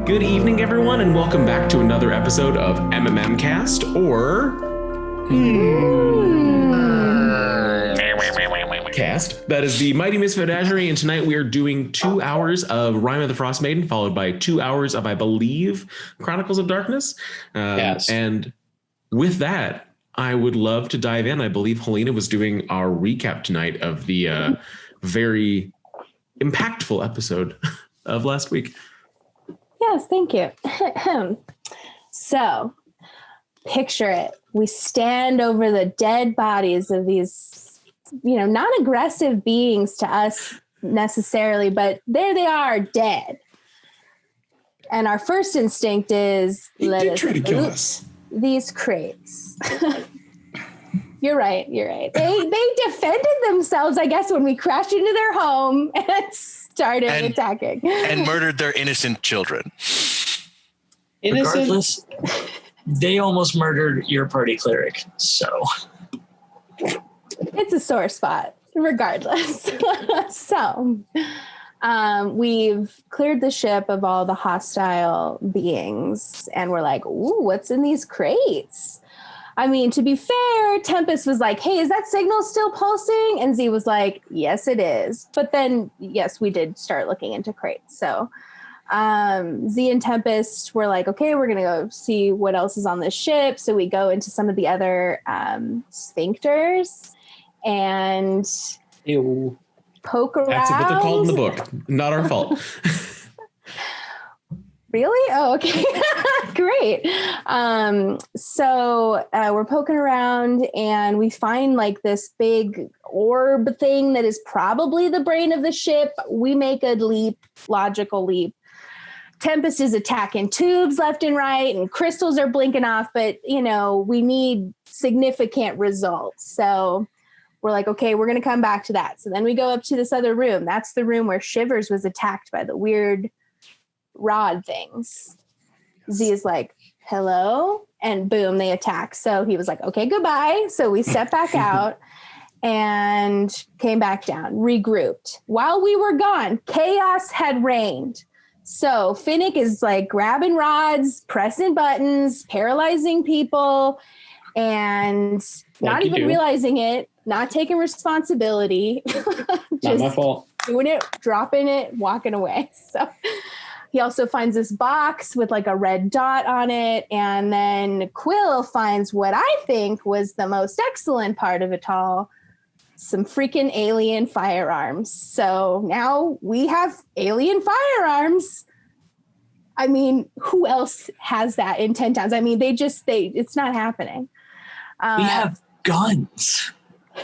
Good evening, everyone, and welcome back to another episode of MMM Cast, or Cast. That is the Mighty Misfit Menagerie, and tonight we are doing 2 hours of Rime of the Frostmaiden, followed by 2 hours of, I believe, Chronicles of Darkness. Yes. And with that, I would love to dive in. I believe Helena was doing our recap tonight of the very impactful episode of last week. Yes, thank you. So, picture it. We stand over the dead bodies of these, non-aggressive beings to us necessarily, but there they are, dead. And our first instinct is, let us try to kill us. These crates. You're right. They defended themselves, I guess, when we crashed into their home and started attacking. And murdered their innocent children. Regardless, they almost murdered your party cleric, so. It's a sore spot, regardless. So, we've cleared the ship of all the hostile beings, and we're like, ooh, what's in these crates? I mean, to be fair, Tempest was like, hey, is that signal still pulsing? And Z was like, yes, it is. But then, yes, we did start looking into crates. So Z and Tempest were like, okay, we're going to go see what else is on this ship. So we go into some of the other sphincters and poke around. That's what they're called in the book. Not our fault. Really? Oh, okay. Great. So we're poking around and we find like this big orb thing that is probably the brain of the ship. We make a logical leap. Tempest is attacking tubes left and right and crystals are blinking off, but we need significant results. So we're like, okay, we're going to come back to that. So then we go up to this other room. That's the room where Shivers was attacked by the weird rod things. Z is like, hello, and boom, they attack. So he was like, okay, goodbye. So we stepped back out and came back down, regrouped. While we were gone, chaos had reigned. So Finnick is like grabbing rods, pressing buttons, paralyzing people, and not even realizing it, not taking responsibility. Not my fault. Doing it, dropping it, walking away. So he also finds this box with like a red dot on it. And then Quill finds what I think was the most excellent part of it all, some freaking alien firearms. So now we have alien firearms. I mean, who else has that in 10 towns? I mean, it's not happening. We have guns.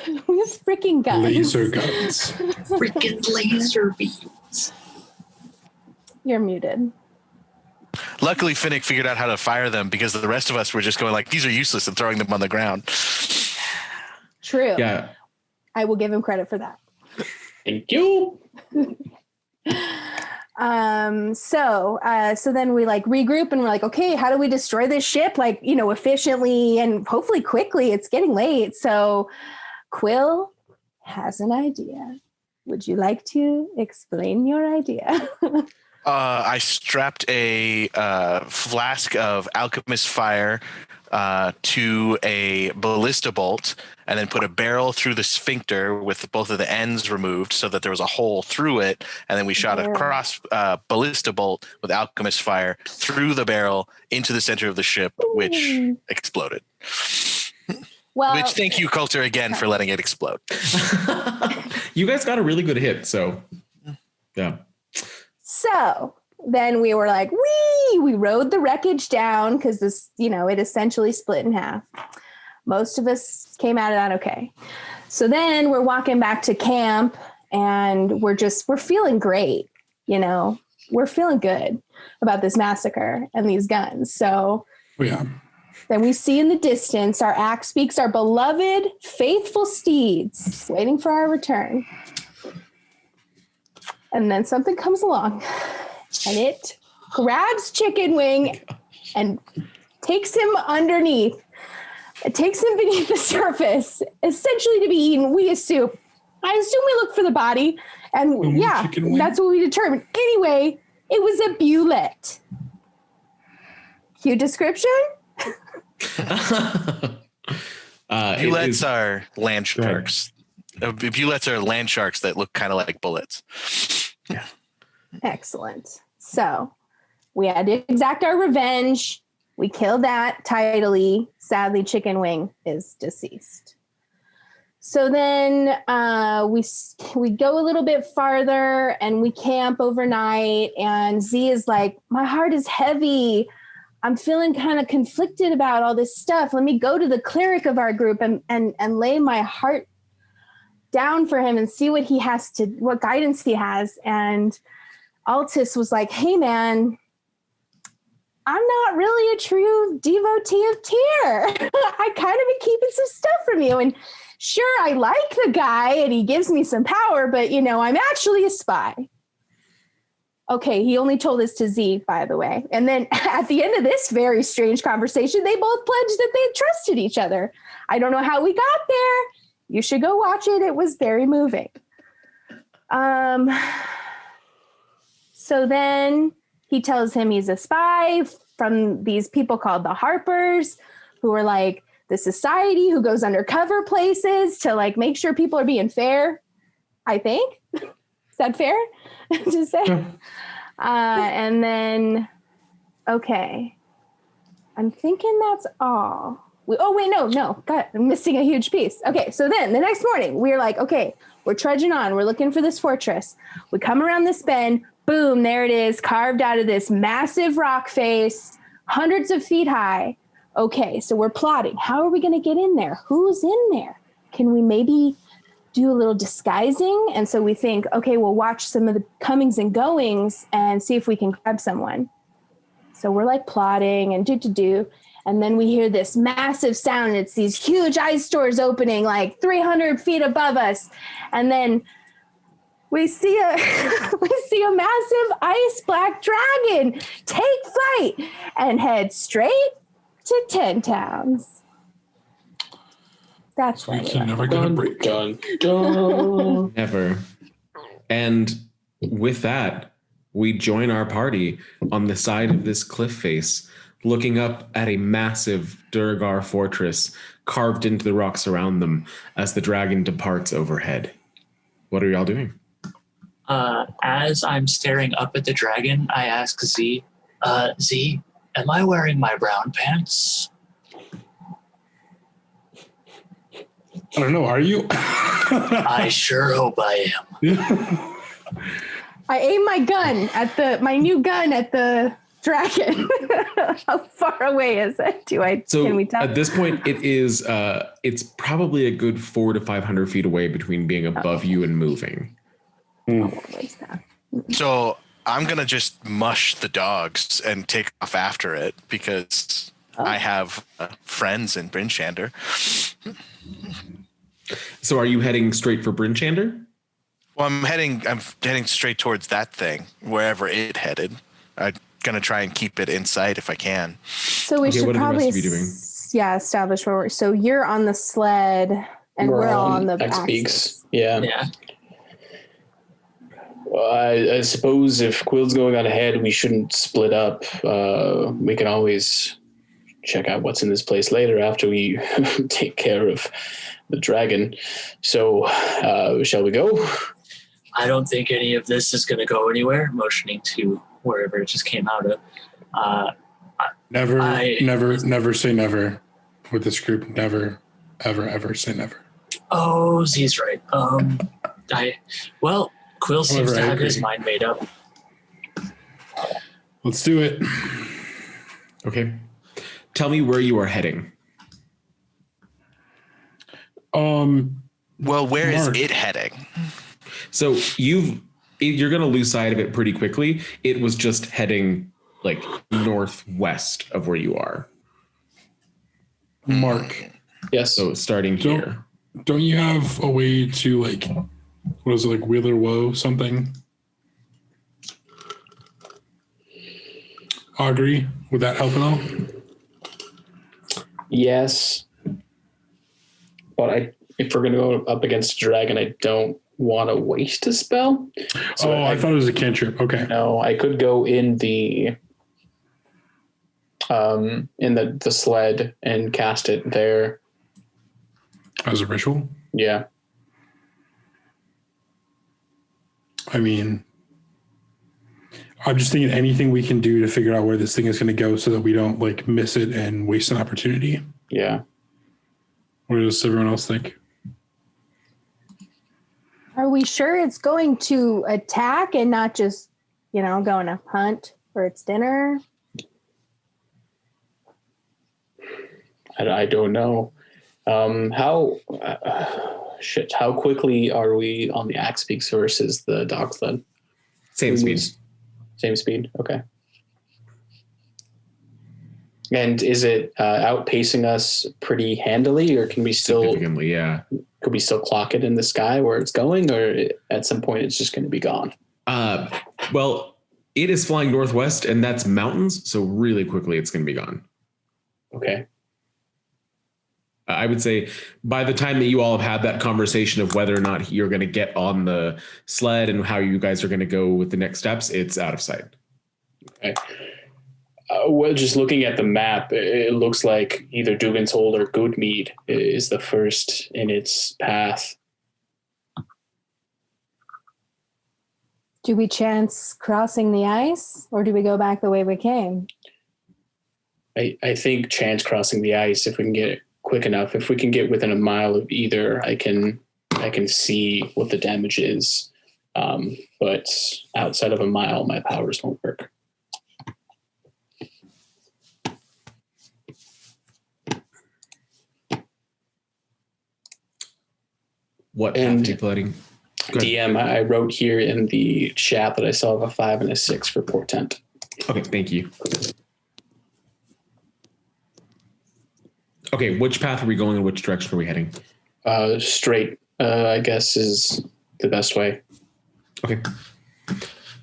We have freaking guns. Laser guns. Freaking laser beams. You're muted. Luckily, Finnick figured out how to fire them because the rest of us were just going like, these are useless and throwing them on the ground. True. Yeah. I will give him credit for that. Thank you. So then we like regroup and we're like, okay, how do we destroy this ship? Like, efficiently and hopefully quickly. It's getting late. So Quill has an idea. Would you like to explain your idea? I strapped a flask of alchemist fire to a ballista bolt and then put a barrel through the sphincter with both of the ends removed so that there was a hole through it. And then we shot a cross ballista bolt with alchemist fire through the barrel into the center of the ship, which exploded. Well, which thank you, Coulter, again for letting it explode. You guys got a really good hit, so yeah. So then we were like, we rode the wreckage down because this, it essentially split in half. Most of us came out of that okay. So then we're walking back to camp and we're feeling great. We're feeling good about this massacre and these guns. So yeah. Then we see in the distance our axe speaks our beloved, faithful steeds waiting for our return. And then something comes along and it grabs Chicken Wing and takes him underneath. It takes him beneath the surface, essentially to be eaten. We assume. I assume we look for the body. And yeah, that's what we determined. Anyway, it was a bullet. Cue description? Bullets are land sharks. Bullets are land sharks that look kind of like bullets. Yeah. Excellent. So we had to exact our revenge. We killed that tidily. Sadly, Chicken Wing is deceased. So then we go a little bit farther and we camp overnight. And Z is like, my heart is heavy. I'm feeling kind of conflicted about all this stuff. Let me go to the cleric of our group and lay my heart down for him and see what guidance he has. And Altus was like, hey man, I'm not really a true devotee of Tyr. I kind of been keeping some stuff from you. And sure, I like the guy and he gives me some power, but I'm actually a spy. Okay, he only told this to Z, by the way. And then at the end of this very strange conversation, they both pledged that they trusted each other. I don't know how we got there. You should go watch it. It was very moving. So then he tells him he's a spy from these people called the Harpers, who are like the society who goes undercover places to like make sure people are being fair. I think. Is that fair to say? Yeah. And then, okay. I'm thinking that's all. No. God, I'm missing a huge piece. Okay, so then the next morning, we're like, okay, we're trudging on. We're looking for this fortress. We come around this bend. Boom, there it is, carved out of this massive rock face, hundreds of feet high. Okay, so we're plotting. How are we going to get in there? Who's in there? Can we maybe do a little disguising? And so we think, okay, we'll watch some of the comings and goings and see if we can grab someone. So we're like plotting and do. And then we hear this massive sound. It's these huge ice doors opening like 300 feet above us. And then we see a massive ice black dragon take flight and head straight to 10 Towns. That's we can never get a break. Done. Never. And with that, we join our party on the side of this cliff face, looking up at a massive Durgar fortress carved into the rocks around them as the dragon departs overhead. What are y'all doing? As I'm staring up at the dragon, I ask Z, Z, am I wearing my brown pants? I don't know. Are you? I sure hope I am. I aim my gun at my new gun at the dragon. How far away is it? Can we tell? At this point, it is. It's probably a good 400 to 500 feet away between being above you and moving. So I'm gonna just mush the dogs and take off after it because I have friends in Bryn Shander. So are you heading straight for Bryn Shander? Well, I'm heading straight towards that thing, wherever it headed. I'm gonna try and keep it in sight if I can. So we should probably establish where we're. So you're on the sled, and we're all on the X-Peaks. Yeah. Well, I suppose if Quill's going on ahead, we shouldn't split up. We can always check out what's in this place later after we take care of the dragon. So, shall we go? I don't think any of this is going to go anywhere, motioning to wherever it just came out of. Never say never with this group. Never, ever say never. Oh, Z's right. Quill seems to have his mind made up. Let's do it. Okay. Tell me where you are heading. Well, where is it heading? So you're going to lose sight of it pretty quickly. It was just heading like northwest of where you are. Mark. Yes. So starting here. Don't you have a way to like, what is it, like Wheeler Woe something? Augury, would that help at all? Yes. But if we're going to go up against a dragon, I don't want to waste a spell. So I thought it was a cantrip. Okay. No, I could go in the in the sled and cast it there. As a ritual? Yeah. I mean, I'm just thinking anything we can do to figure out where this thing is going to go so that we don't like miss it and waste an opportunity. Yeah. What does everyone else think? Are we sure it's going to attack and not just, going to hunt for its dinner? I don't know. How quickly are we on the axe beaks versus the dog sled? Same speed. Same speed. Okay. And is it outpacing us pretty handily, or can we still Significantly, yeah. Could we still clock it in the sky where it's going, or at some point it's just going to be gone? Well, it is flying northwest, and that's mountains, so really quickly it's going to be gone. Okay. I would say by the time that you all have had that conversation of whether or not you're going to get on the sled and how you guys are going to go with the next steps, it's out of sight. Okay. Well, just looking at the map, it looks like either Dugan's Hole or Goodmead is the first in its path. Do we chance crossing the ice, or do we go back the way we came? I think chance crossing the ice, if we can get it quick enough. If we can get within a mile of either, I can see what the damage is. But outside of a mile, my powers won't work. What path are you planning? DM, I wrote here in the chat that I saw a 5 and a 6 for portent. Okay, thank you. Okay, which path are we going and which direction are we heading? Straight, I guess, is the best way. Okay.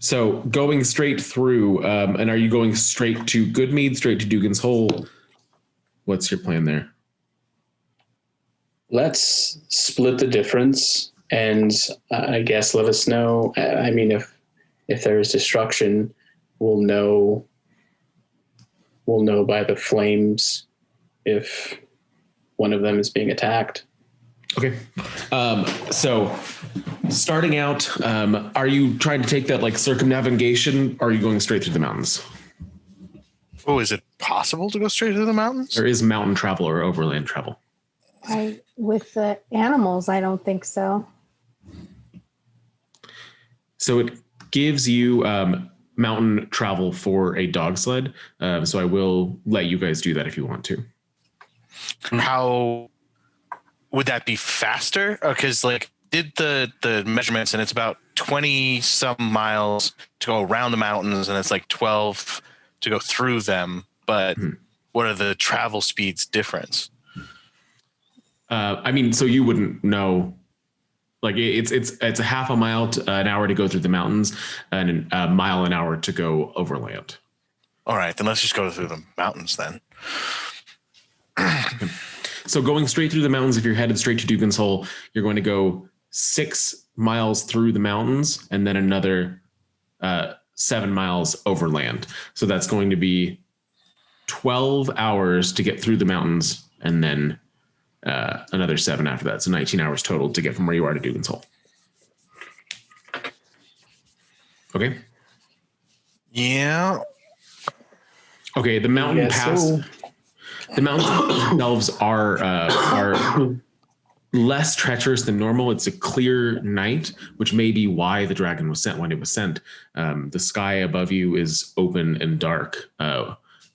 So going straight through, and are you going straight to Goodmead, straight to Dugan's Hole? What's your plan there? Let's split the difference, and I guess let us know. I mean, if there is destruction, we'll know by the flames if one of them is being attacked. Okay. So starting out, are you trying to take that like circumnavigation, or are you going straight through the mountains? Oh, is it possible to go straight through the mountains? There is mountain travel or overland travel. With the animals, I don't think so. So it gives you mountain travel for a dog sled. So I will let you guys do that if you want to. How would that be faster? Because did the measurements, and it's about 20 some miles to go around the mountains, and it's like 12 to go through them. But what are the travel speeds difference? I mean, so you wouldn't know. Like it's a half a mile to an hour to go through the mountains, and a mile an hour to go overland. All right, then let's just go through the mountains then. So going straight through the mountains, if you're headed straight to Dugan's Hole, you're going to go 6 miles through the mountains and then another 7 miles overland. So that's going to be 12 hours to get through the mountains, and then another 7 after that. So 19 hours total to get from where you are to Dugan's Hole. Okay. Yeah. Okay. The mountain pass. So. The mountains themselves are less treacherous than normal. It's a clear night, which may be why the dragon was sent when it was sent. The sky above you is open and dark,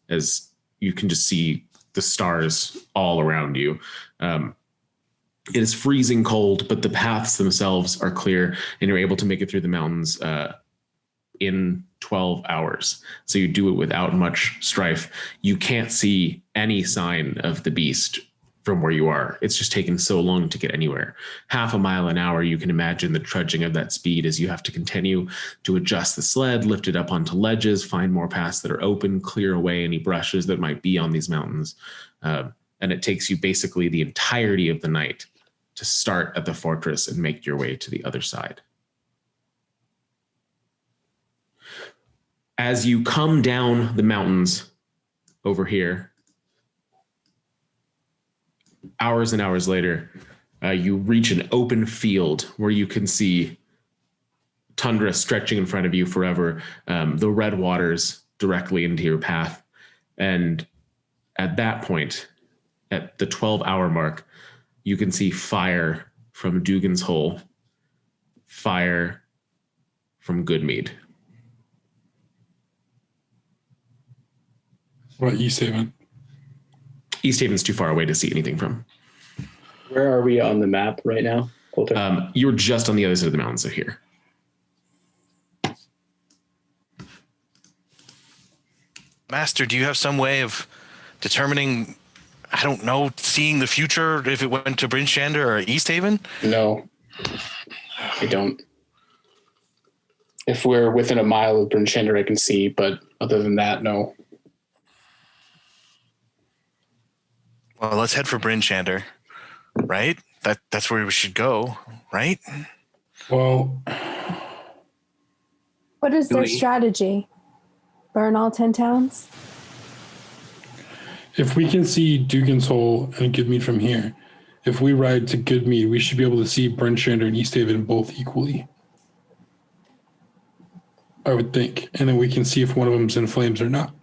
as you can just see the stars all around you. It is freezing cold, but the paths themselves are clear, and you're able to make it through the mountains in 12 hours. So you do it without much strife. You can't see any sign of the beast from where you are. It's just taken so long to get anywhere. Half a mile an hour, you can imagine the trudging of that speed as you have to continue to adjust the sled, lift it up onto ledges, find more paths that are open, clear away any brushes that might be on these mountains. And it takes you basically the entirety of the night to start at the fortress and make your way to the other side. As you come down the mountains, over here, hours and hours later, you reach an open field where you can see tundra stretching in front of you forever, the red waters directly into your path. And at that point, at the 12-hour mark, you can see fire from Dugan's Hole, fire from Goodmead. What, East Haven? East Haven's too far away to see anything from. Where are we on the map right now, Coulter? You're just on the other side of the mountains of here. Master, do you have some way of determining, I don't know, seeing the future if it went to Brinchander or East Haven? No, I don't. If we're within a mile of Brinchander, I can see, but other than that, no. Well, let's head for Brinchander, right? That's where we should go, right? Well, What is their we- strategy? Burn all 10 towns? if we can see Dugan's Hole and Goodmead from here, if we ride to Goodmead, we should be able to see Brinchander and East Haven both equally. I would think. And then we can see if one of them's in flames or not.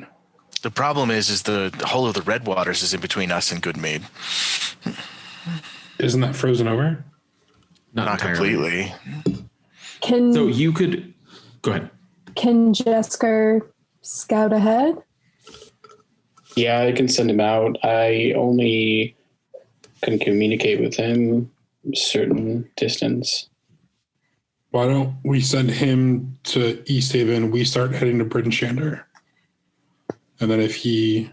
The problem is the whole of the Red Waters is in between us and Goodmead. Isn't that frozen over? Not entirely. Can So you could go ahead. can Jesker scout ahead? Yeah, I can send him out. I only can communicate with him a certain distance. Why don't we send him to East Haven? We start heading to Brinchander. And then if he...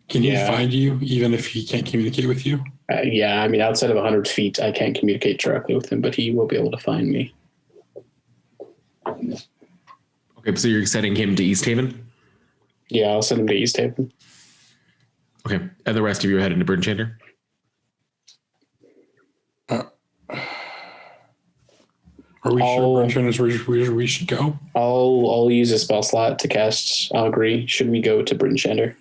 Can he Yeah. find you even if he can't communicate with you? Yeah, I mean, outside of 100 feet, I can't communicate directly with him, but he will be able to find me. Okay, so you're sending him to East Haven? Yeah, I'll send him to East Haven. Okay. And the rest of you are heading to Brinchander? Are we I'll- sure Brinchander is where we should go? I'll use a spell slot to cast Augury. Should we go to Brinchander?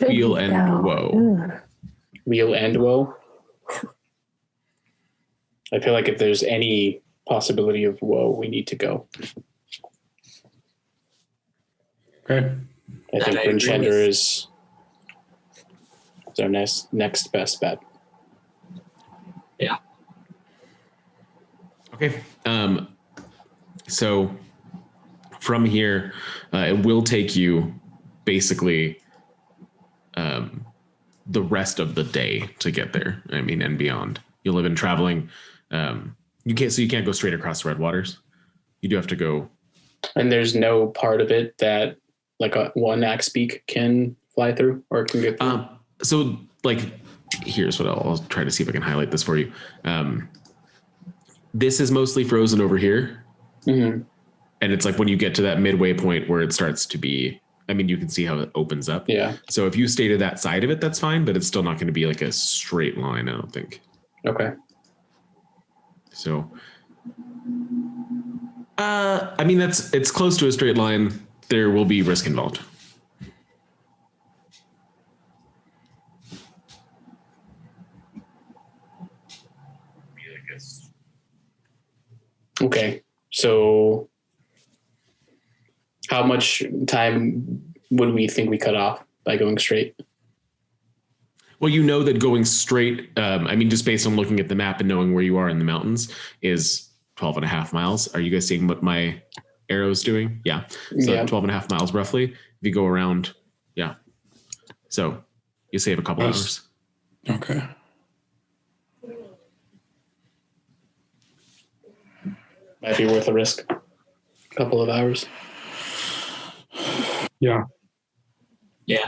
Wheel and woe. Weal and woe? I feel like if there's any possibility of woe, we need to go. Okay. I That think I agree Brinchander with. is our next best bet. Yeah. Okay. So from here, it will take you basically the rest of the day to get there. I mean, and beyond. You'll have been traveling. You can't go straight across the Red Waters. You do have to go. And there's no part of it that like one axe beak can fly through or can get through. So like, here's what I'll try to see if I can highlight this for you. This is mostly frozen over here. Mhm. And it's like when you get to that midway point where it starts to be, I mean, you can see how it opens up. Yeah. So if you stay to that side of it, that's fine, but it's still not going to be like a straight line, I don't think. Okay. So, I mean, it's close to a straight line. There will be risk involved. Okay. So how much time would we think we cut off by going straight? Well, you know that going straight, I mean, just based on looking at the map and knowing where you are in the mountains, is 12 and a half miles. Are you guys seeing what my arrow's doing? Yeah. So Yeah. 12 and a half miles roughly. If you go around, yeah. So you save a couple Nice. hours. Okay. Might be worth the risk. A couple of hours. Yeah. Yeah.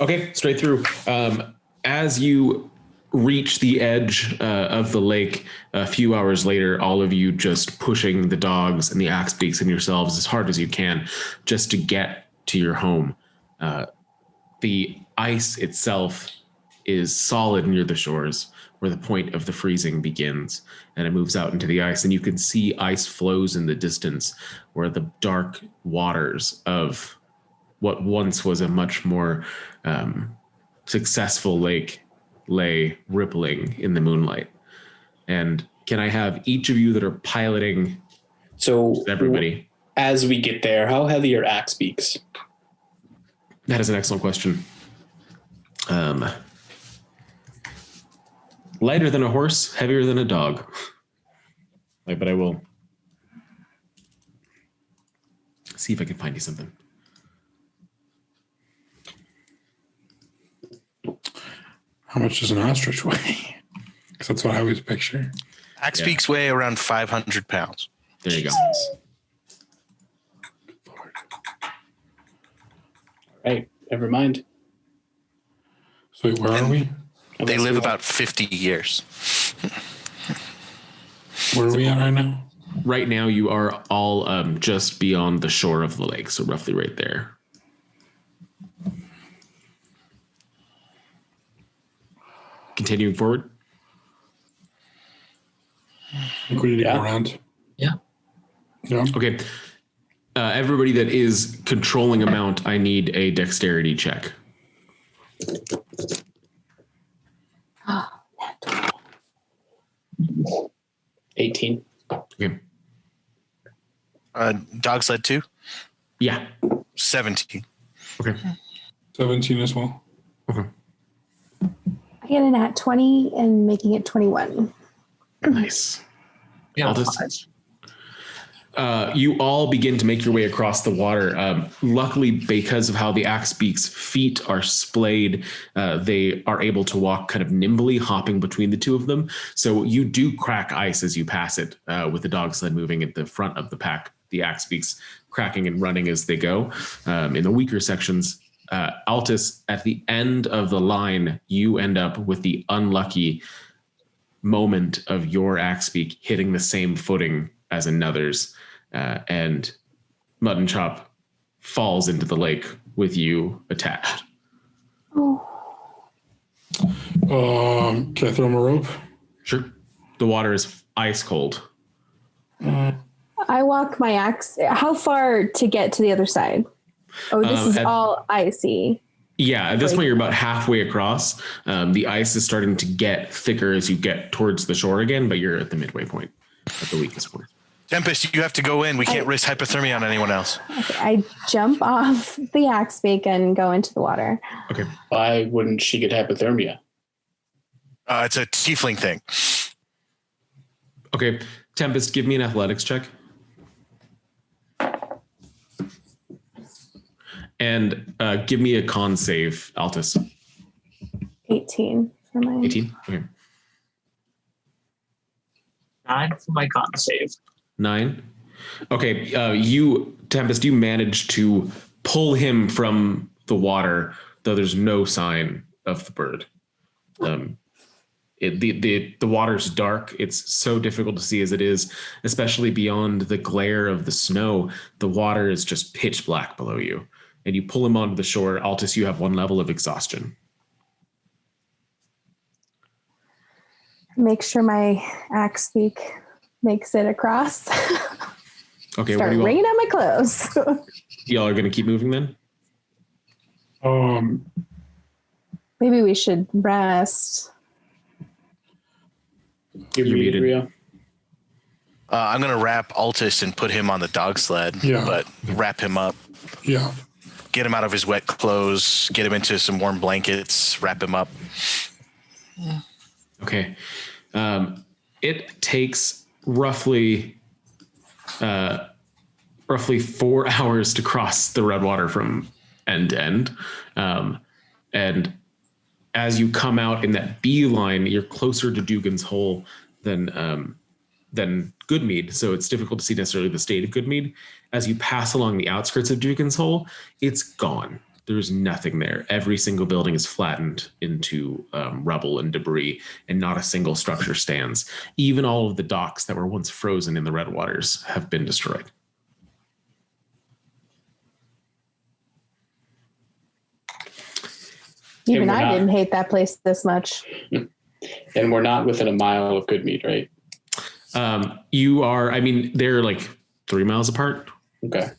Okay, straight through. As you reach the edge of the lake a few hours later, all of you just pushing the dogs and the axe beaks and yourselves as hard as you can just to get to your home. The ice itself is solid near the shores, where the point of the freezing begins, and it moves out into the ice, and you can see ice flows in the distance where the dark waters of what once was a much more successful lake lay rippling in the moonlight. And can I have each of you that are piloting everybody? As we get there, how heavy are axe beaks? That is an excellent question. Lighter than a horse, heavier than a dog. But I will see if I can find you something. How much does an ostrich weigh? Because that's what I always picture. Axe beaks weigh around 500 pounds. There you go. Right, never mind. So wait, where are we? They live about 50 years. Where are we at right now? Right now, you are all just beyond the shore of the lake, so roughly right there. Continuing forward. I think we need to go around. Yeah. Yeah. Okay. Everybody that is controlling a mount, I need a dexterity check. 18. Okay. Dog sled 2? Yeah. 17. Okay. 17 as well. Okay. I get an at 20 and making it 21. Nice. Yeah. Aldous? You all begin to make your way across the water. Luckily, because of how the axe beak's feet are splayed, they are able to walk kind of nimbly, hopping between the two of them. So you do crack ice as you pass it, with the dog sled moving at the front of the pack, the axe beaks cracking and running as they go. In the weaker sections, Altus, at the end of the line, you end up with the unlucky moment of your axe beak hitting the same footing as another's, and Mutton Chop falls into the lake with you attached. Oh. Can I throw him a rope? Sure. The water is ice cold. I walk my axe. How far to get to the other side? Oh, this is all icy. Yeah, at this point, you're about halfway across. The ice is starting to get thicker as you get towards the shore again, but you're at the midway point, at the weakest point. Tempest, you have to go in. We can't risk hypothermia on anyone else. Okay, I jump off the axe beak and go into the water. Okay. Why wouldn't she get hypothermia? It's a tiefling thing. Okay. Tempest, give me an athletics check. And give me a con save, Altus. 18 for my 18? Okay. 9 for my con save. 9. Okay. You, Tempest, you managed to pull him from the water, though there's no sign of the bird. The water's dark. It's so difficult to see as it is, especially beyond the glare of the snow. The water is just pitch black below you. And you pull him onto the shore. Altus, you have 1 level of exhaustion. make sure my axe beak makes it across. Okay, Start wringing out my clothes. Y'all are going to keep moving then? Maybe we should rest. You're muted, Rio. I'm going to wrap Altus and put him on the dog sled, but wrap him up. Yeah. Get him out of his wet clothes, get him into some warm blankets, wrap him up. Okay. It takes roughly 4 hours to cross the Redwater from end to end. And as you come out in that beeline, you're closer to Dugan's Hole than Goodmead. So it's difficult to see necessarily the state of Goodmead. As you pass along the outskirts of Dugan's Hole, it's gone. There's nothing there. Every single building is flattened into rubble and debris, and not a single structure stands. Even all of the docks that were once frozen in the Redwaters have been destroyed. Even I didn't hate that place this much. And we're not within a mile of Goodmead, right? You are, I mean, they're like 3 miles apart. Okay.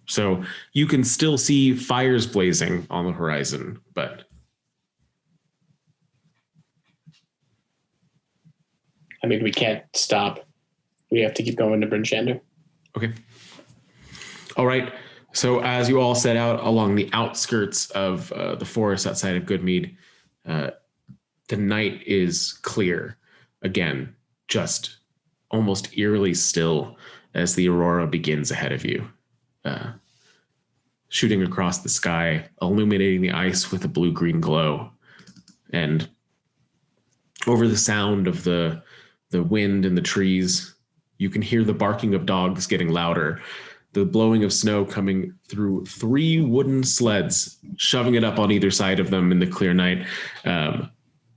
So you can still see fires blazing on the horizon, but... I mean, we can't stop. We have to keep going to Bryn Shander. Okay. All right. So as you all set out along the outskirts of the forest outside of Goodmead, the night is clear. Again, just almost eerily still as the aurora begins ahead of you, shooting across the sky, illuminating the ice with a blue-green glow. And over the sound of the wind and the trees, you can hear the barking of dogs getting louder, the blowing of snow coming through 3 wooden sleds, shoving it up on either side of them in the clear night.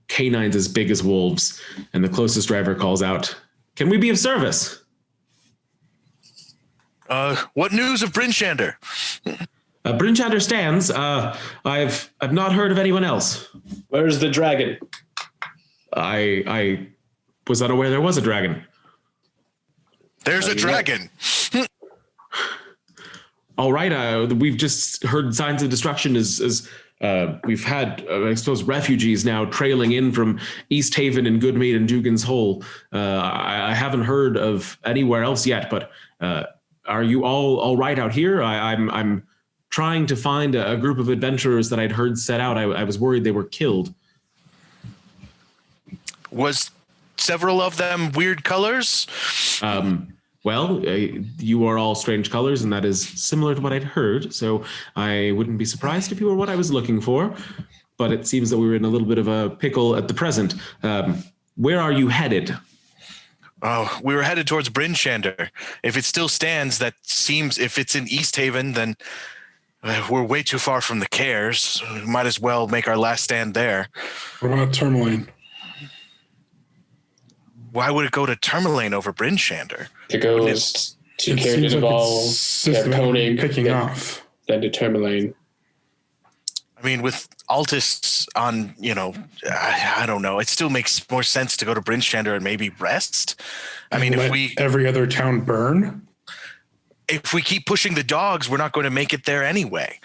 Canines as big as wolves, and the closest driver calls out, "Can we be of service?" What news of Bryn Shander? Bryn Shander stands. I've not heard of anyone else. Where's the dragon? I was unaware there was a dragon. There's a dragon. All right. We've just heard signs of destruction as we've had, I suppose, refugees now trailing in from East Haven and Goodmead and Dugan's Hole. I haven't heard of anywhere else yet, but are you all right out here? I'm trying to find a group of adventurers that I'd heard set out. I was worried they were killed. Was several of them weird colors? Well, you are all strange colors, and that is similar to what I'd heard, so I wouldn't be surprised if you were what I was looking for, but it seems that we were in a little bit of a pickle at the present. Where are you headed? Oh, we were headed towards Bryn Shander. If it still stands, that seems, if it's in East Haven, then we're way too far from the Cares. We might as well make our last stand there. What about Tourmaline? Why would it go to Tourmaline over Bryn Shander? If it goes to Cair Dineval, picking off. Then to Tourmaline. I mean, with Altus on, I don't know. It still makes more sense to go to Bryn Shander and maybe rest. I mean, if every other town burn. If we keep pushing the dogs, we're not going to make it there anyway.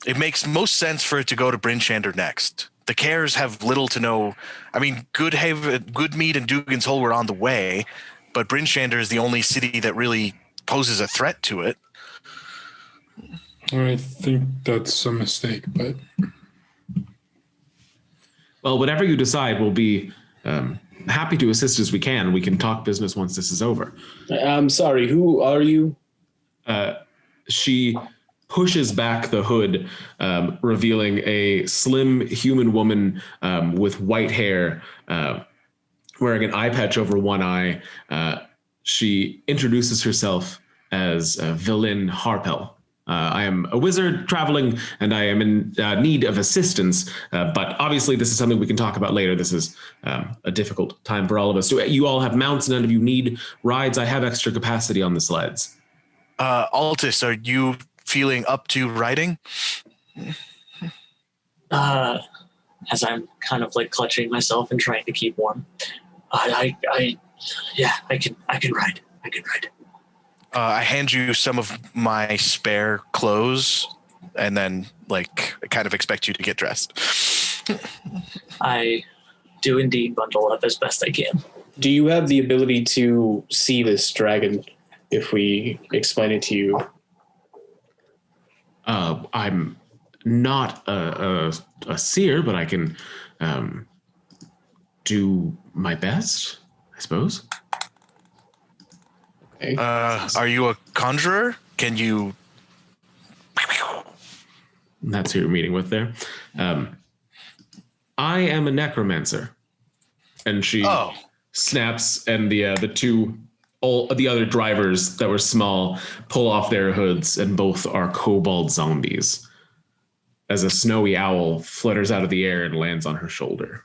It makes most sense for it to go to Bryn Shander next. The Cares have little to no. I mean, Goodmead and Dugan's Hole were on the way, but Bryn Shander is the only city that really poses a threat to it. I think that's a mistake, but... Well, whatever you decide, we'll be happy to assist as we can. We can talk business once this is over. I'm sorry, who are you? She pushes back the hood, revealing a slim human woman with white hair, wearing an eye patch over one eye. She introduces herself as Villain Harpel. I am a wizard traveling, and I am in need of assistance. But obviously, this is something we can talk about later. This is a difficult time for all of us. Do you all have mounts? None of you need rides. I have extra capacity on the sleds. Altus, are you feeling up to riding? As I'm kind of like clutching myself and trying to keep warm. I can ride. I can ride. I hand you some of my spare clothes and then kind of expect you to get dressed. I do indeed bundle up as best I can. Do you have the ability to see this dragon if we explain it to you? I'm not a seer, but I can do my best, I suppose. Okay. Are you a conjurer? Can you... That's who you're meeting with there. I am a necromancer. And she snaps, and the other drivers that were small pull off their hoods, and both are kobold zombies as a snowy owl flutters out of the air and lands on her shoulder.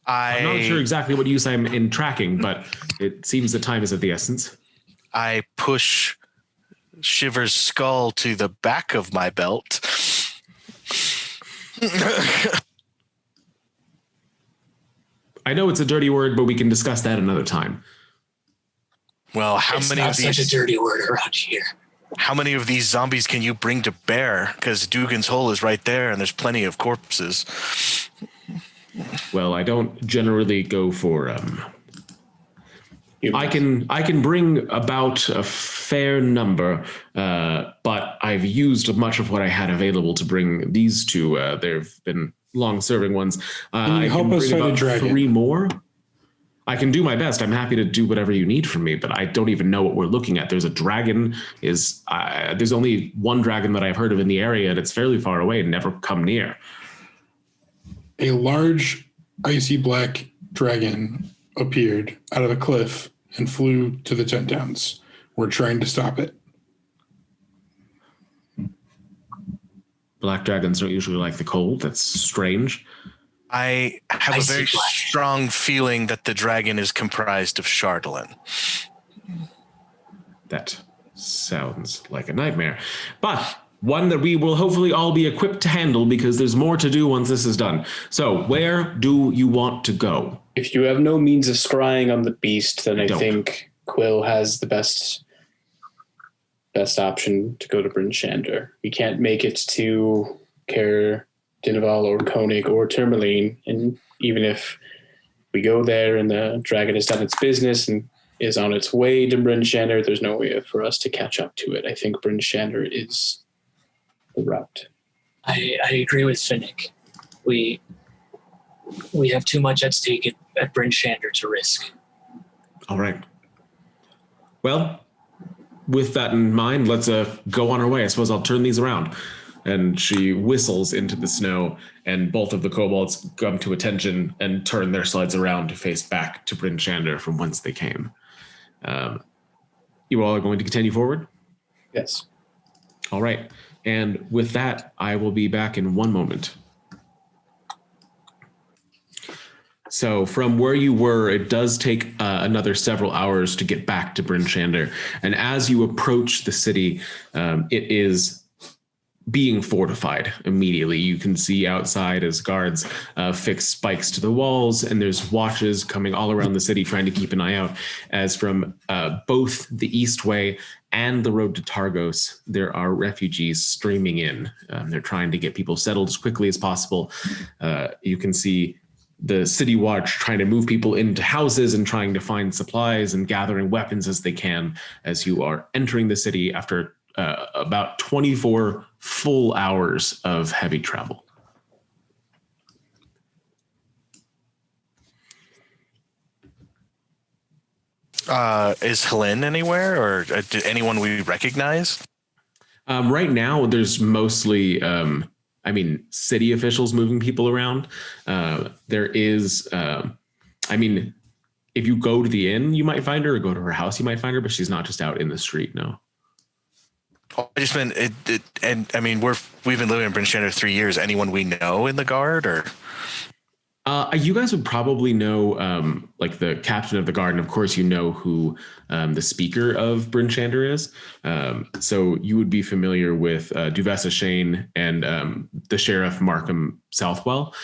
I'm not sure exactly what use I'm in tracking, but it seems the time is of the essence. I push Shiver's skull to the back of my belt. I know it's a dirty word, but we can discuss that another time. Well, It's not such a dirty word around here. How many of these zombies can you bring to bear? Because Dugan's hole is right there, and there's plenty of corpses. Well, I don't generally go for. I can bring about a fair number, but I've used much of what I had available to bring these two. They've been long-serving ones. Can you help us fight a dragon? 3 more. I can do my best. I'm happy to do whatever you need from me, but I don't even know what we're looking at. There's a dragon. There's only one dragon that I've heard of in the area, and it's fairly far away and never come near. A large, icy black dragon appeared out of the cliff and flew to the 10 towns. We're trying to stop it. Black dragons don't usually like the cold. That's strange. I have a very strong feeling that the dragon is comprised of Chardalyn. That sounds like a nightmare, but one that we will hopefully all be equipped to handle because there's more to do once this is done. So where do you want to go? If you have no means of scrying on the beast, then I think Quill has the best option to go to Bryn Shander. We can't make it to Caer Dineval or Koenig or Tourmaline, and even if we go there and the dragon has done its business and is on its way to Bryn Shander, there's no way for us to catch up to it. I think Bryn Shander is the route. I agree with Finnick. We have too much at stake at Bryn Shander to risk. All right. Well, with that in mind, let's go on our way. I suppose I'll turn these around. And she whistles into the snow, and both of the kobolds come to attention and turn their slides around to face back to Bryn Shander from whence they came. You all are going to continue forward? Yes. All right. And with that, I will be back in one moment. So from where you were, it does take another several hours to get back to Bryn Shander. And as you approach the city, it is being fortified immediately. You can see outside as guards fix spikes to the walls, and there's watches coming all around the city trying to keep an eye out as from both the East Way and the road to Targos, there are refugees streaming in. They're trying to get people settled as quickly as possible. You can see the city watch trying to move people into houses and trying to find supplies and gathering weapons as they can as you are entering the city after about 24 full hours of heavy travel. Is Helene anywhere, or did anyone we recognize? Right now, there's mostly, city officials moving people around. There is, if you go to the inn, you might find her, or go to her house, you might find her, but she's not just out in the street, no. I just meant we've been living in Bryn Shander 3 years. Anyone we know in the guard, or? You guys would probably know, the captain of the guard, and of course you know who the speaker of Bryn Shander is. So you would be familiar with Duvessa Shane and the sheriff Markham Southwell.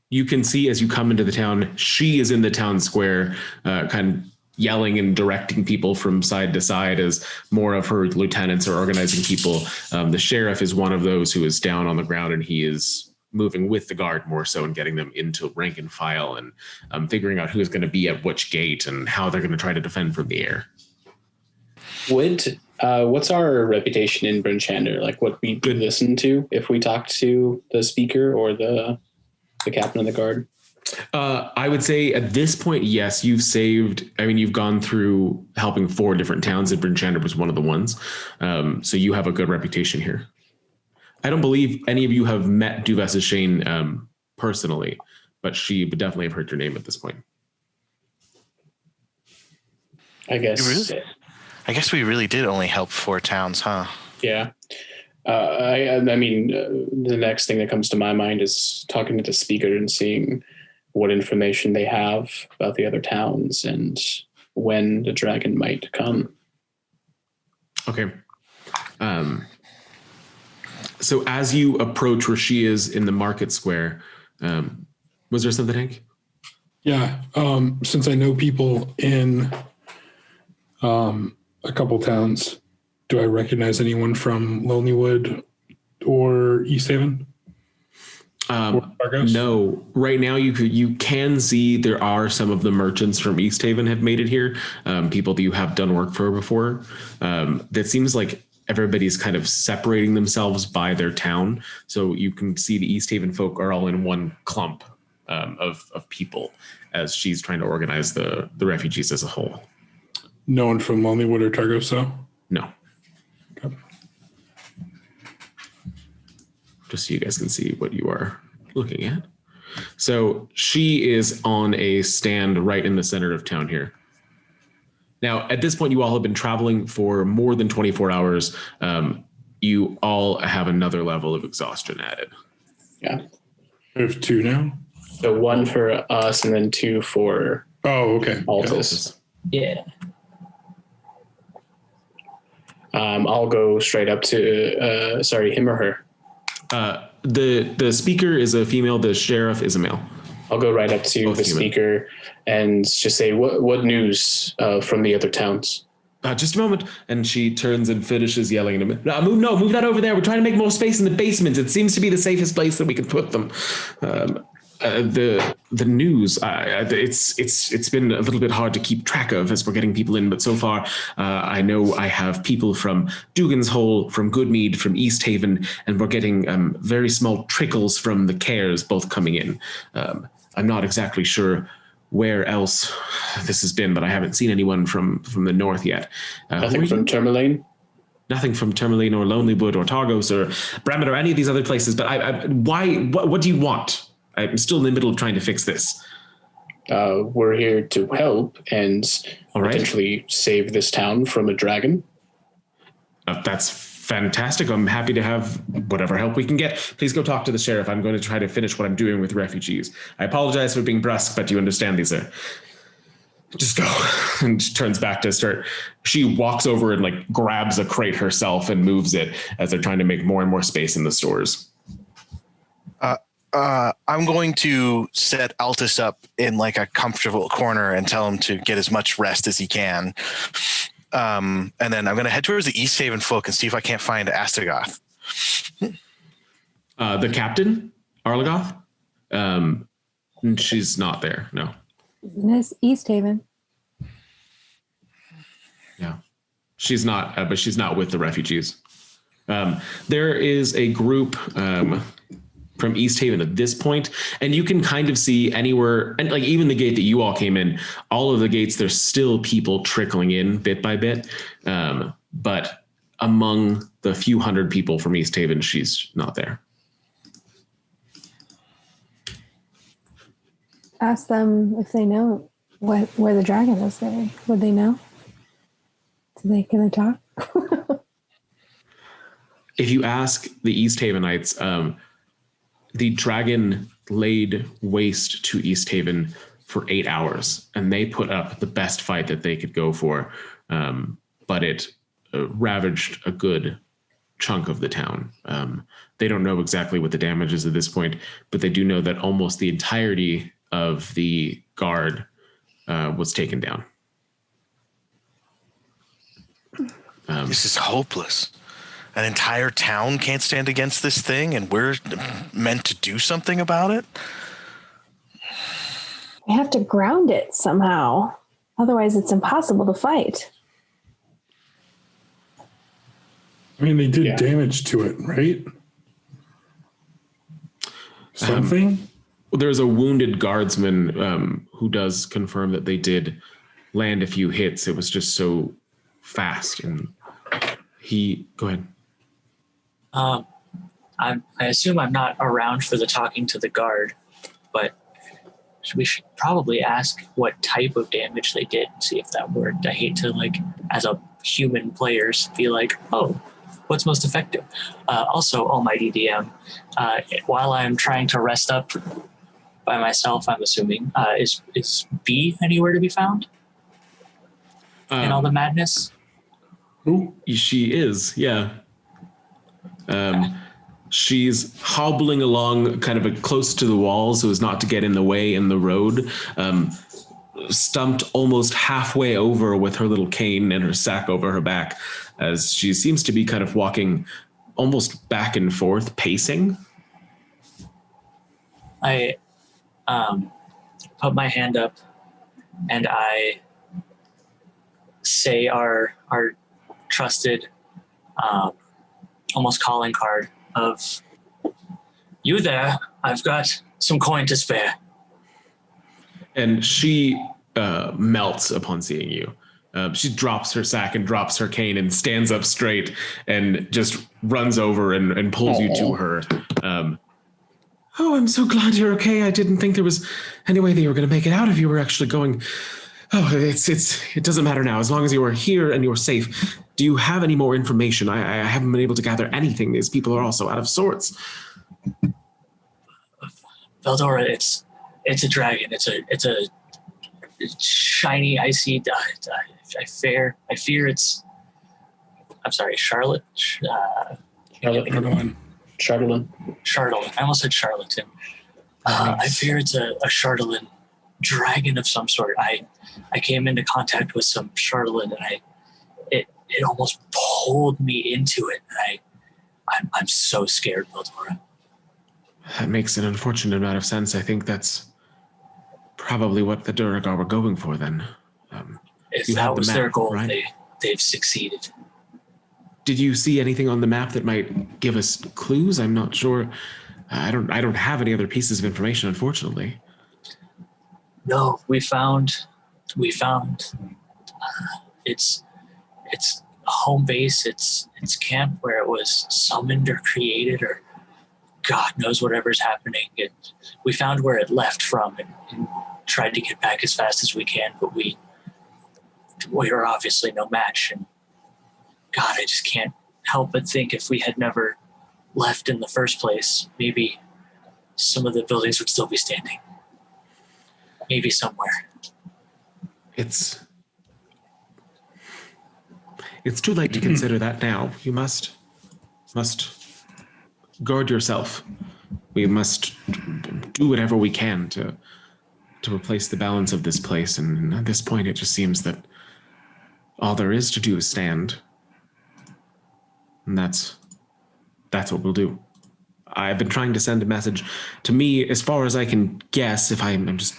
You can see as you come into the town, she is in the town square, kind of yelling and directing people from side to side as more of her lieutenants are organizing people. The sheriff is one of those who is down on the ground, and he is moving with the guard more so and getting them into rank and file and figuring out who's going to be at which gate and how they're going to try to defend from the air. What's our reputation in Bryn Shander? Like what we could listen to if we talked to the speaker or the captain of the guard? I would say at this point, yes, you've gone through helping 4 different towns, and Bryn Shander was one of the ones. So you have a good reputation here. I don't believe any of you have met Duvessa Shane personally, but she would definitely have heard your name at this point. I guess we really did only help 4 towns, huh? Yeah. The next thing that comes to my mind is talking to the speaker and seeing what information they have about the other towns and when the dragon might come. Okay. So as you approach where she is in the market square, was there something, Hank? Yeah. Since I know people in a couple towns, do I recognize anyone from Lonelywood or East Haven? No. Right now, you can see there are some of the merchants from East Haven have made it here. People that you have done work for before. That seems like everybody's kind of separating themselves by their town. So you can see the East Haven folk are all in one clump of people as she's trying to organize the refugees as a whole. No one from Lonelywood or Targoso? No. Okay. Just so you guys can see what you are looking at. So she is on a stand right in the center of town here. Now, at this point, you all have been traveling for more than 24 hours. You all have another level of exhaustion added. Yeah. We have 2 now? So 1 for us and then 2 for okay. Altus. Yeah. I'll go straight up to, him or her. The speaker is a female. The sheriff is a male. I'll go right up to Both the human. Speaker and just say, what news from the other towns? Just a moment. And she turns and finishes yelling at him. Move that over there. We're trying to make more space in the basement. It seems to be the safest place that we can put them. The news, it's been a little bit hard to keep track of as we're getting people in, but so far I know I have people from Dugan's Hole, from Goodmead, from East Haven, and we're getting very small trickles from the Cares both coming in. I'm not exactly sure where else this has been, but I haven't seen anyone from the north yet. Nothing from Tourmaline? Nothing from Tourmaline or Lonelywood or Targos or Bramit or any of these other places, but what do you want? I'm still in the middle of trying to fix this. We're here to help and potentially save this town from a dragon. That's fantastic. I'm happy to have whatever help we can get. Please go talk to the sheriff. I'm going to try to finish what I'm doing with refugees. I apologize for being brusque, but you understand these are... Just go. And she turns back to start. She walks over and grabs a crate herself and moves it as they're trying to make more and more space in the stores. I'm going to set Altus up in a comfortable corner and tell him to get as much rest as he can. And then I'm going to head towards the East Haven folk and see if I can't find Astagoth. The captain, Arlagoth? She's not there, no. Miss East Haven. Yeah. She's not, but she's not with the refugees. There is a group... from East Haven at this point, and you can kind of see anywhere, and even the gate that you all came in, all of the gates, there's still people trickling in bit by bit. But among the few hundred people from East Haven, she's not there. Ask them if they know where the dragon is there. Would they know? Can they talk? If you ask the East Havenites, the dragon laid waste to East Haven for 8 hours, and they put up the best fight that they could go for. But it ravaged a good chunk of the town. They don't know exactly what the damage is at this point, but they do know that almost the entirety of the guard was taken down. This is hopeless. An entire town can't stand against this thing, and we're meant to do something about it? We have to ground it somehow. Otherwise, it's impossible to fight. I mean, they did damage to it, right? Something? There's a wounded guardsman who does confirm that they did land a few hits. It was just so fast. And go ahead. I assume I'm not around for the talking to the guard, but we should probably ask what type of damage they did and see if that worked. I hate to, as a human player, be oh, what's most effective? Also, almighty DM, while I'm trying to rest up by myself, I'm assuming, is B anywhere to be found in all the madness? Ooh. She is, yeah. She's hobbling along kind of close to the wall so as not to get in the way in the road, stumped almost halfway over with her little cane and her sack over her back, as she seems to be kind of walking almost back and forth, pacing. I put my hand up and I say our trusted, almost calling card of, "You there, I've got some coin to spare." And she melts upon seeing you. She drops her sack and drops her cane and stands up straight and just runs over and pulls you to her. Oh, I'm so glad you're okay. I didn't think there was any way that you were going to make it out if you were actually going. Oh, it doesn't matter now. As long as you are here and you're safe. Do you have any more information? I haven't been able to gather anything. These people are also out of sorts. Veldora, it's a dragon. It's a shiny, icy. I fear it's. I'm sorry, Charlotte. Chardalyn. Chardalyn. I almost said charlatan. I fear it's a Chardalyn dragon of some sort. I came into contact with some Chardalyn, and it almost pulled me into it. And I'm so scared, Veldora. That makes an unfortunate amount of sense. I think that's probably what the Duragar were going for then. If that was their goal, right? they've succeeded. Did you see anything on the map that might give us clues? I'm not sure. I don't have any other pieces of information, unfortunately. No, we found its home base, its camp where it was summoned or created, or God knows whatever's happening. We found where it left from and tried to get back as fast as we can, but we are obviously no match. And God, I just can't help but think if we had never left in the first place, maybe some of the buildings would still be standing. Maybe somewhere. It's too late to consider that now. You must guard yourself. We must do whatever we can to replace the balance of this place. And at this point, it just seems that all there is to do is stand. And that's what we'll do. I've been trying to send a message. To me, as far as I can guess, if I'm just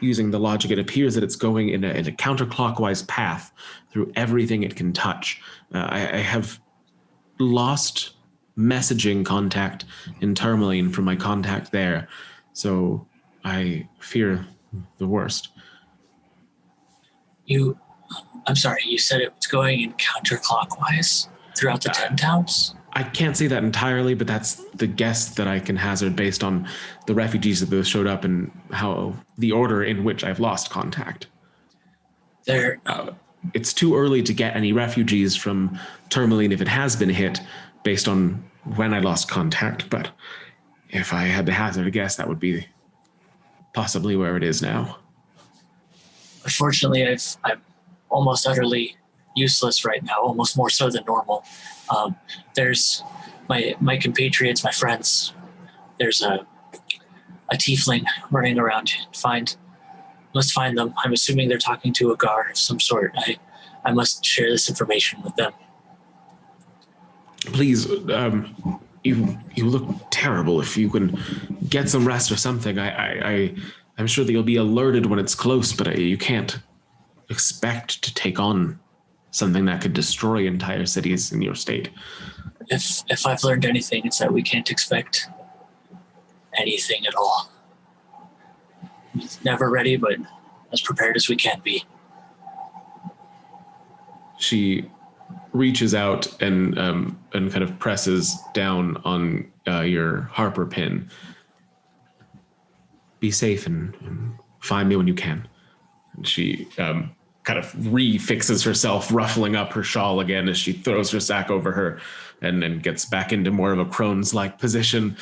using the logic, it appears that it's going in a counterclockwise path through everything it can touch. I have lost messaging contact in Tourmaline from my contact there, so I fear the worst. I'm sorry, you said it was going in counterclockwise throughout the 10 towns? I can't say that entirely, but that's the guess that I can hazard based on the refugees that showed up and how the order in which I've lost contact. It's too early to get any refugees from Tourmaline if it has been hit based on when I lost contact, but if I had to hazard a guess, that would be possibly where it is now. Unfortunately, I'm almost utterly useless right now, almost more so than normal. There's my compatriots, my friends. There's a tiefling running around. Must find them. I'm assuming they're talking to a guard of some sort. I must share this information with them. Please, you look terrible. If you can get some rest or something, I'm sure that you'll be alerted when it's close, but you can't expect to take on something that could destroy entire cities in your state. If I've learned anything, it's that we can't expect anything at all. Never ready, but as prepared as we can be. She reaches out and kind of presses down on your Harper pin. Be safe and find me when you can. And she kind of refixes herself, ruffling up her shawl again as she throws her sack over her and then gets back into more of a crone's-like position.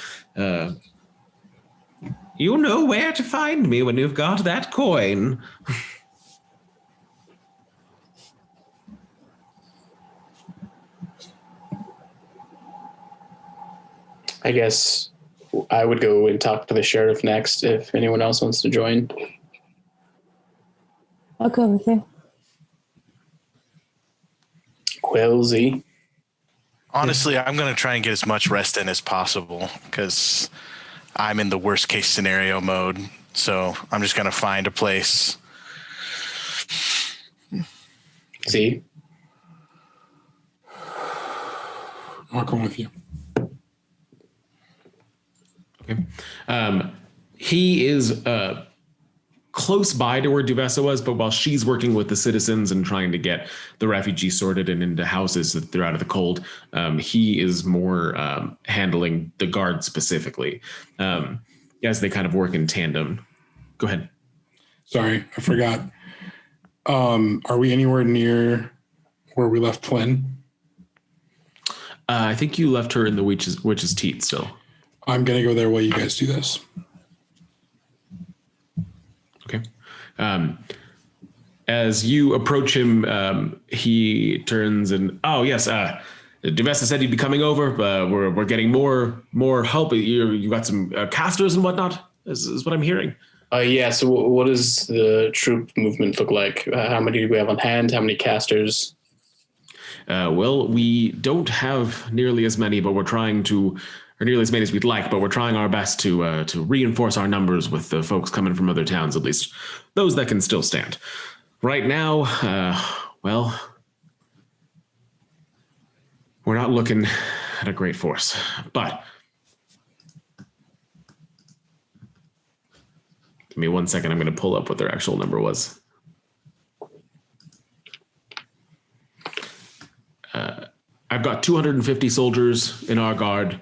You know where to find me when you've got that coin. I guess I would go and talk to the sheriff next if anyone else wants to join. I'll go with you. Quilzy. Honestly, I'm going to try and get as much rest in as possible because I'm in the worst case scenario mode. So I'm just going to find a place. See? I'll come with you. Okay. He is close by to where Duvessa was, but while she's working with the citizens and trying to get the refugees sorted and into houses that they're out of the cold, he is more handling the guard specifically as they kind of work in tandem. Go ahead. Sorry, I forgot. Are we anywhere near where we left Flynn? I think you left her in the witch's teeth still. I'm going to go there while you guys do this. Okay. As you approach him, he turns and, oh, yes, Duvessa said he'd be coming over. We're getting more help. You got some casters and whatnot, is what I'm hearing. Yeah, so what does the troop movement look like? How many do we have on hand? How many casters? Well, we don't have nearly as many, but we're trying to, or nearly as many as we'd like, but we're trying our best to reinforce our numbers with the folks coming from other towns, at least those that can still stand. Right now, well, we're not looking at a great force, but give me 1 second. I'm going to pull up what their actual number was. I've got 250 soldiers in our guard,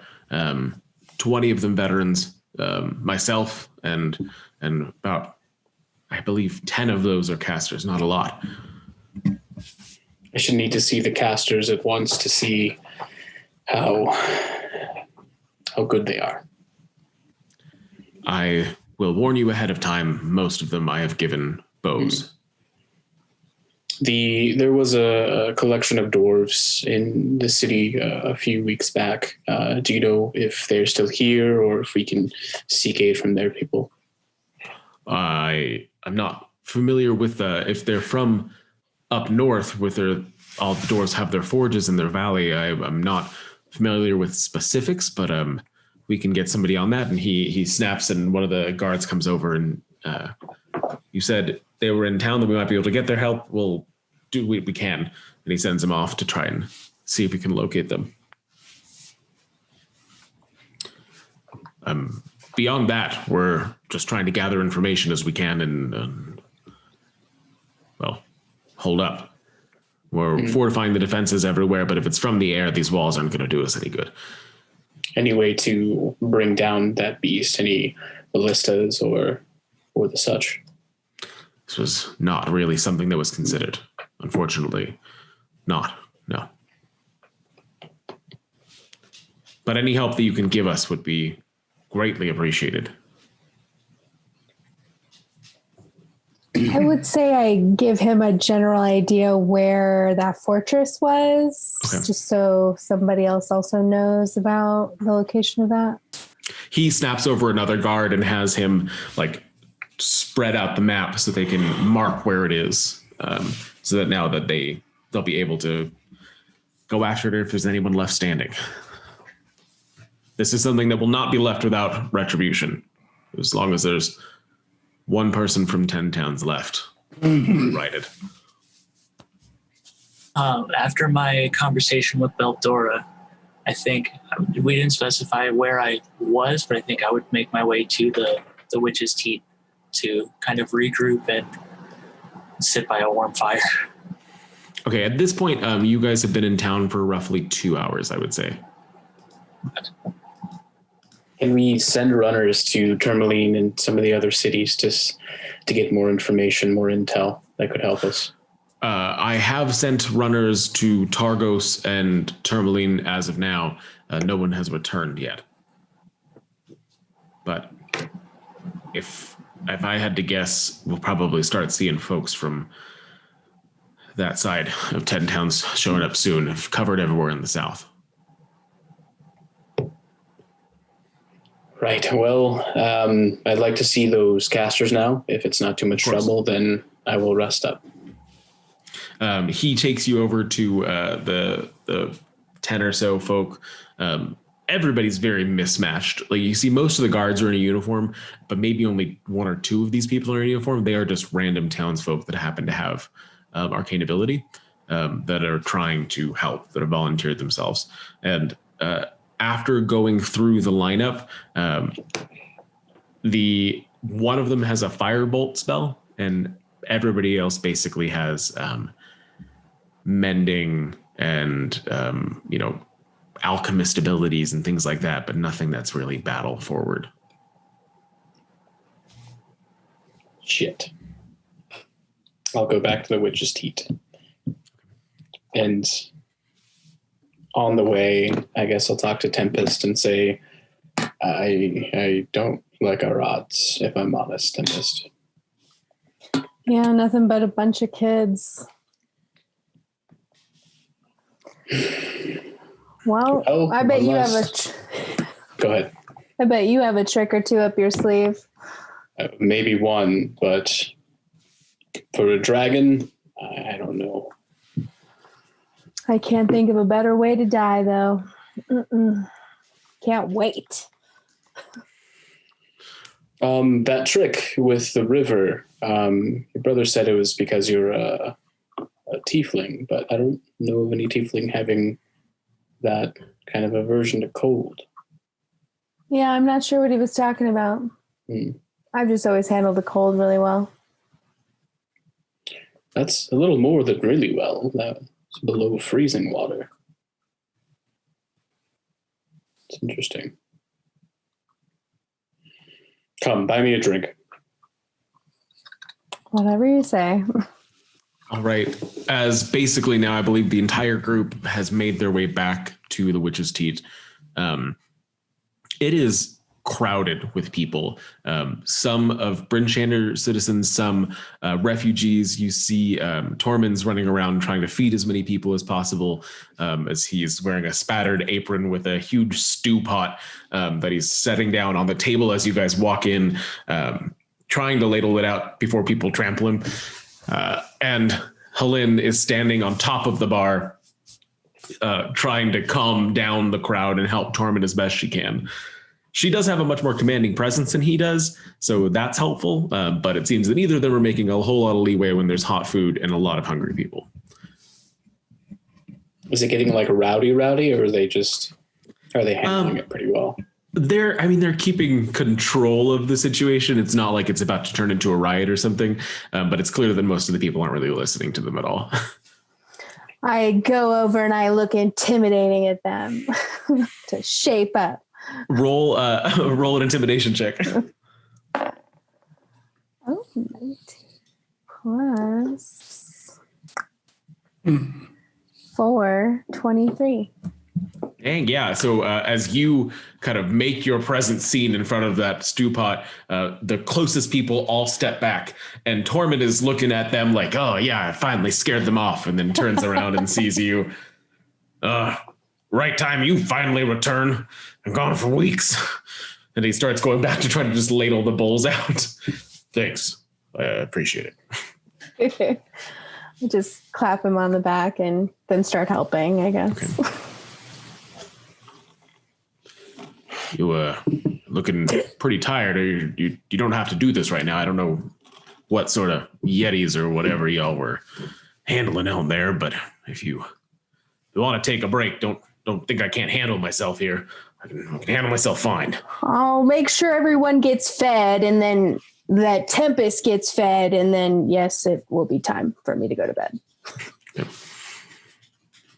20 of them veterans, myself, and about, I believe, 10 of those are casters, not a lot. I should need to see the casters at once to see how good they are. I will warn you ahead of time. Most of them I have given bows. There was a collection of dwarves in the city a few weeks back. Do you know if they're still here or if we can seek aid from their people? I'm not familiar with if they're from up north with all the dwarves have their forges in their valley. I'm not familiar with specifics, but we can get somebody on that. And he snaps and one of the guards comes over and you said they were in town, that we might be able to get their help. We'll do what we can. And he sends them off to try and see if we can locate them. Beyond that, we're just trying to gather information as we can and well, hold up. We're fortifying the defenses everywhere, but if it's from the air, these walls aren't going to do us any good. Any way to bring down that beast? Any ballistas or the such? This was not really something that was considered. Unfortunately, not. No. But any help that you can give us would be greatly appreciated. I would say I give him a general idea where that fortress was, Okay. just so somebody else also knows about the location of that. He snaps over another guard and has him like spread out the map so they can mark where it is, so that now that they'll be able to go after it if there's anyone left standing. This is something that will not be left without retribution, as long as there's one person from 10 towns left. Righted. After my conversation with Beldora, I think we didn't specify where I was, but I think I would make my way to the witch's teeth to kind of regroup and sit by a warm fire. Okay, at this point, you guys have been in town for roughly 2 hours, I would say. Can we send runners to Tourmaline and some of the other cities just to get more information, more intel that could help us? I have sent runners to Targos and Tourmaline as of now. No one has returned yet. But if I had to guess, we'll probably start seeing folks from that side of 10 towns showing up soon. I've covered everywhere in the south. Right. Well, I'd like to see those casters now. If it's not too much trouble, then I will rest up. He takes you over to the 10 or so folk. Everybody's very mismatched. Like you see most of the guards are in a uniform, but maybe only one or two of these people are in a uniform. They are just random townsfolk that happen to have arcane ability that are trying to help, that have volunteered themselves. And after going through the lineup, one of them has a firebolt spell, and everybody else basically has mending and alchemist abilities and things like that, but nothing that's really battle forward. Shit. I'll go back to the witch's teat. And on the way, I guess I'll talk to Tempest and say, I don't like our odds, if I'm honest, Tempest. Yeah, nothing but a bunch of kids. Well, I bet you have Go ahead. I bet you have a trick or two up your sleeve. Maybe one, but for a dragon, I don't know. I can't think of a better way to die, though. Can't wait. That trick with the river, your brother said it was because you're a tiefling, but I don't know of any tiefling having that kind of aversion to cold. Yeah, I'm not sure what he was talking about. I've just always handled the cold really well. That's a little more than really well. That's below freezing water. It's interesting. Come, buy me a drink. Whatever you say. All right. As basically now, I believe the entire group has made their way back to the Witch's Teat. It is crowded with people. Some of Bryn Shander citizens, some refugees. You see Tormund's running around trying to feed as many people as possible, as he's wearing a spattered apron with a huge stew pot that he's setting down on the table as you guys walk in, trying to ladle it out before people trample him. And Helene is standing on top of the bar, trying to calm down the crowd and help Tormund as best she can. She does have a much more commanding presence than he does, so that's helpful. But it seems that neither of them are making a whole lot of leeway when there's hot food and a lot of hungry people. Is it getting like rowdy, or are they handling it pretty well? They're keeping control of the situation. It's not like it's about to turn into a riot or something, but it's clear that most of the people aren't really listening to them at all. I go over and I look intimidating at them to shape up. Roll an intimidation check. Oh, 19 plus 4, 23. Dang, yeah. So as you kind of make your presence seen in front of that stew pot, the closest people all step back, and Tormund is looking at them like, oh yeah, I finally scared them off, and then turns around and sees you. Right time you finally return. I'm gone for weeks. And he starts going back to try to just ladle the bowls out. Thanks. I appreciate it. I just clap him on the back and then start helping, I guess. Okay. You looking pretty tired. You don't have to do this right now. I don't know what sort of yetis or whatever y'all were handling out there, but if you want to take a break, don't think I can't handle myself here. I can handle myself fine. I'll make sure everyone gets fed, and then that Tempest gets fed, and then yes, it will be time for me to go to bed. Yep.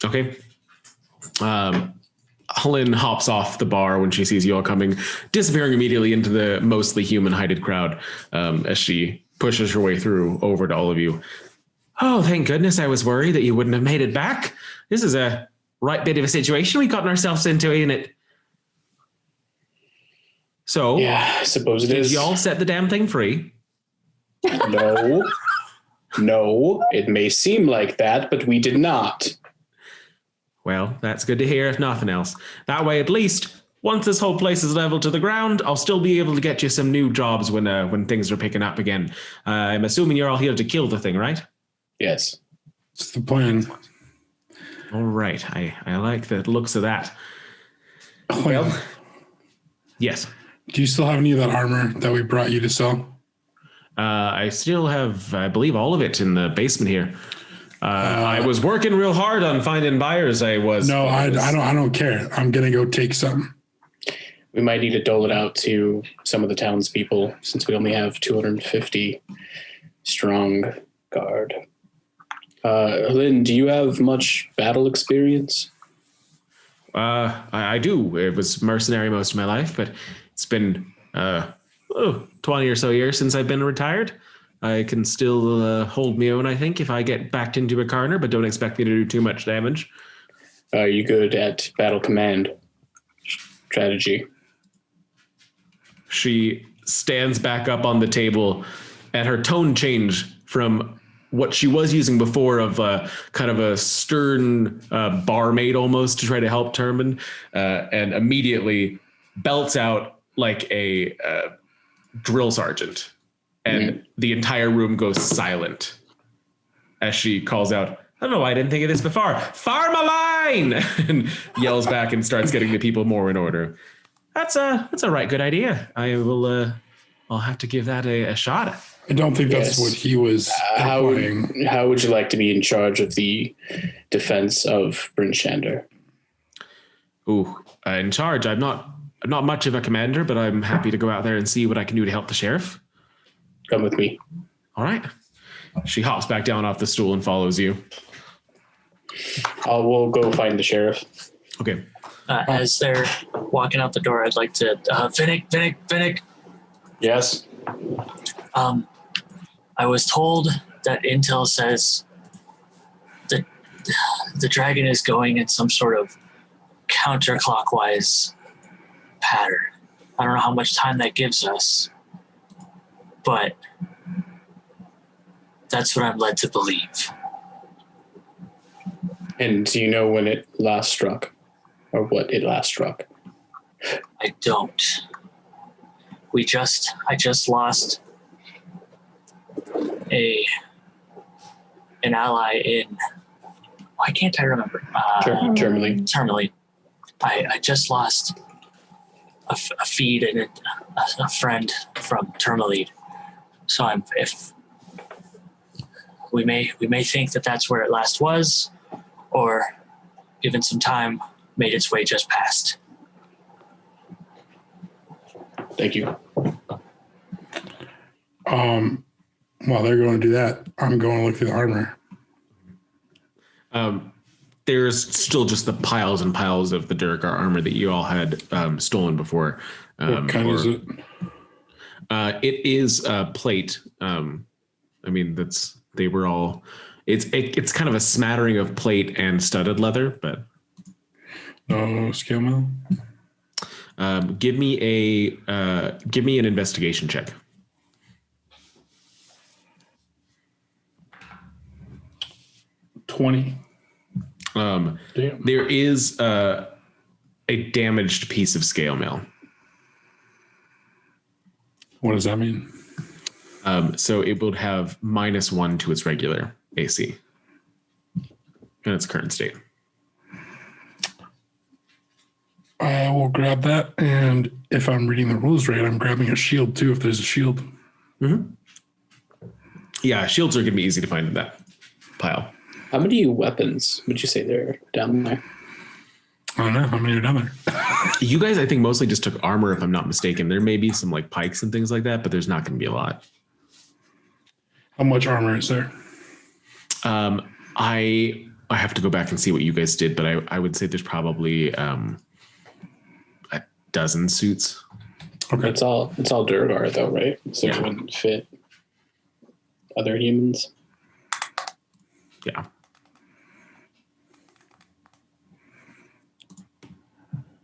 Okay. Helene hops off the bar when she sees you all coming, disappearing immediately into the mostly human-hided crowd as she pushes her way through over to all of you. Oh, thank goodness. I was worried that you wouldn't have made it back. This is a right bit of a situation we gotten ourselves into, ain't it? So, yeah, I suppose it is. Did y'all set the damn thing free? No, it may seem like that, but we did not. Well, that's good to hear, if nothing else. That way, at least, once this whole place is leveled to the ground, I'll still be able to get you some new jobs when things are picking up again. I'm assuming you're all here to kill the thing, right? Yes. It's the plan. All right. I like the looks of that. Oh, Well, yeah. yes. Do you still have any of that armor that we brought you to sell? I still have, I believe, all of it in the basement here. I was working real hard on finding buyers. I don't care. I'm gonna go take some. We might need to dole it out to some of the townspeople since we only have 250 strong guard. Lynn, do you have much battle experience? I do. It was mercenary most of my life, but it's been 20 or so years since I've been retired. I can still hold my own, I think, if I get backed into a corner, but don't expect me to do too much damage. Are you good at battle command strategy? She stands back up on the table, and her tone changed from what she was using before of kind of a stern barmaid almost to try to help Termin, and immediately belts out like a drill sergeant. And the entire room goes silent as she calls out, I don't know why I didn't think of this before. Farm a line! And yells back and starts getting the people more in order. That's a right good idea. I'll have to give that a shot. I don't think that's what he was implying. How would you like to be in charge of the defense of Bryn Shander? Ooh, in charge. I'm not much of a commander, but I'm happy to go out there and see what I can do to help the sheriff. Come with me. All right. She hops back down off the stool and follows you. We'll go find the sheriff. Okay. As they're walking out the door, I'd like to Finnick. Yes. I was told that intel says that the dragon is going in some sort of counterclockwise pattern. I don't know how much time that gives us, but that's what I'm led to believe. And do you know when it last struck? Or what it last struck? I don't. I just lost an ally in, why can't I remember? Termily. I just lost a feed and a friend from Termily. So if we may think that that's where it last was, or given some time, made its way just past. Thank you. While they're going to do that, I'm going to look through the armor. There's still just the piles and piles of the Durgar armor that you all had stolen before. What kind is it? It is plate. They were all. It's kind of a smattering of plate and studded leather, but no skill mill. Give me an investigation check. 20. There is a damaged piece of scale mail. What does that mean? So it would have -1 to its regular AC in its current state. I will grab that, and if I'm reading the rules right, I'm grabbing a shield too if there's a shield. Mm-hmm. Yeah, shields are going to be easy to find in that pile. How many weapons would you say they're down there? I don't know. How many are down there? You guys, I think, mostly just took armor, if I'm not mistaken. There may be some like pikes and things like that, but there's not going to be a lot. How much armor is there? I have to go back and see what you guys did, but I would say there's probably a dozen suits. Okay. It's all Durgar though, right? So it wouldn't fit other humans. Yeah.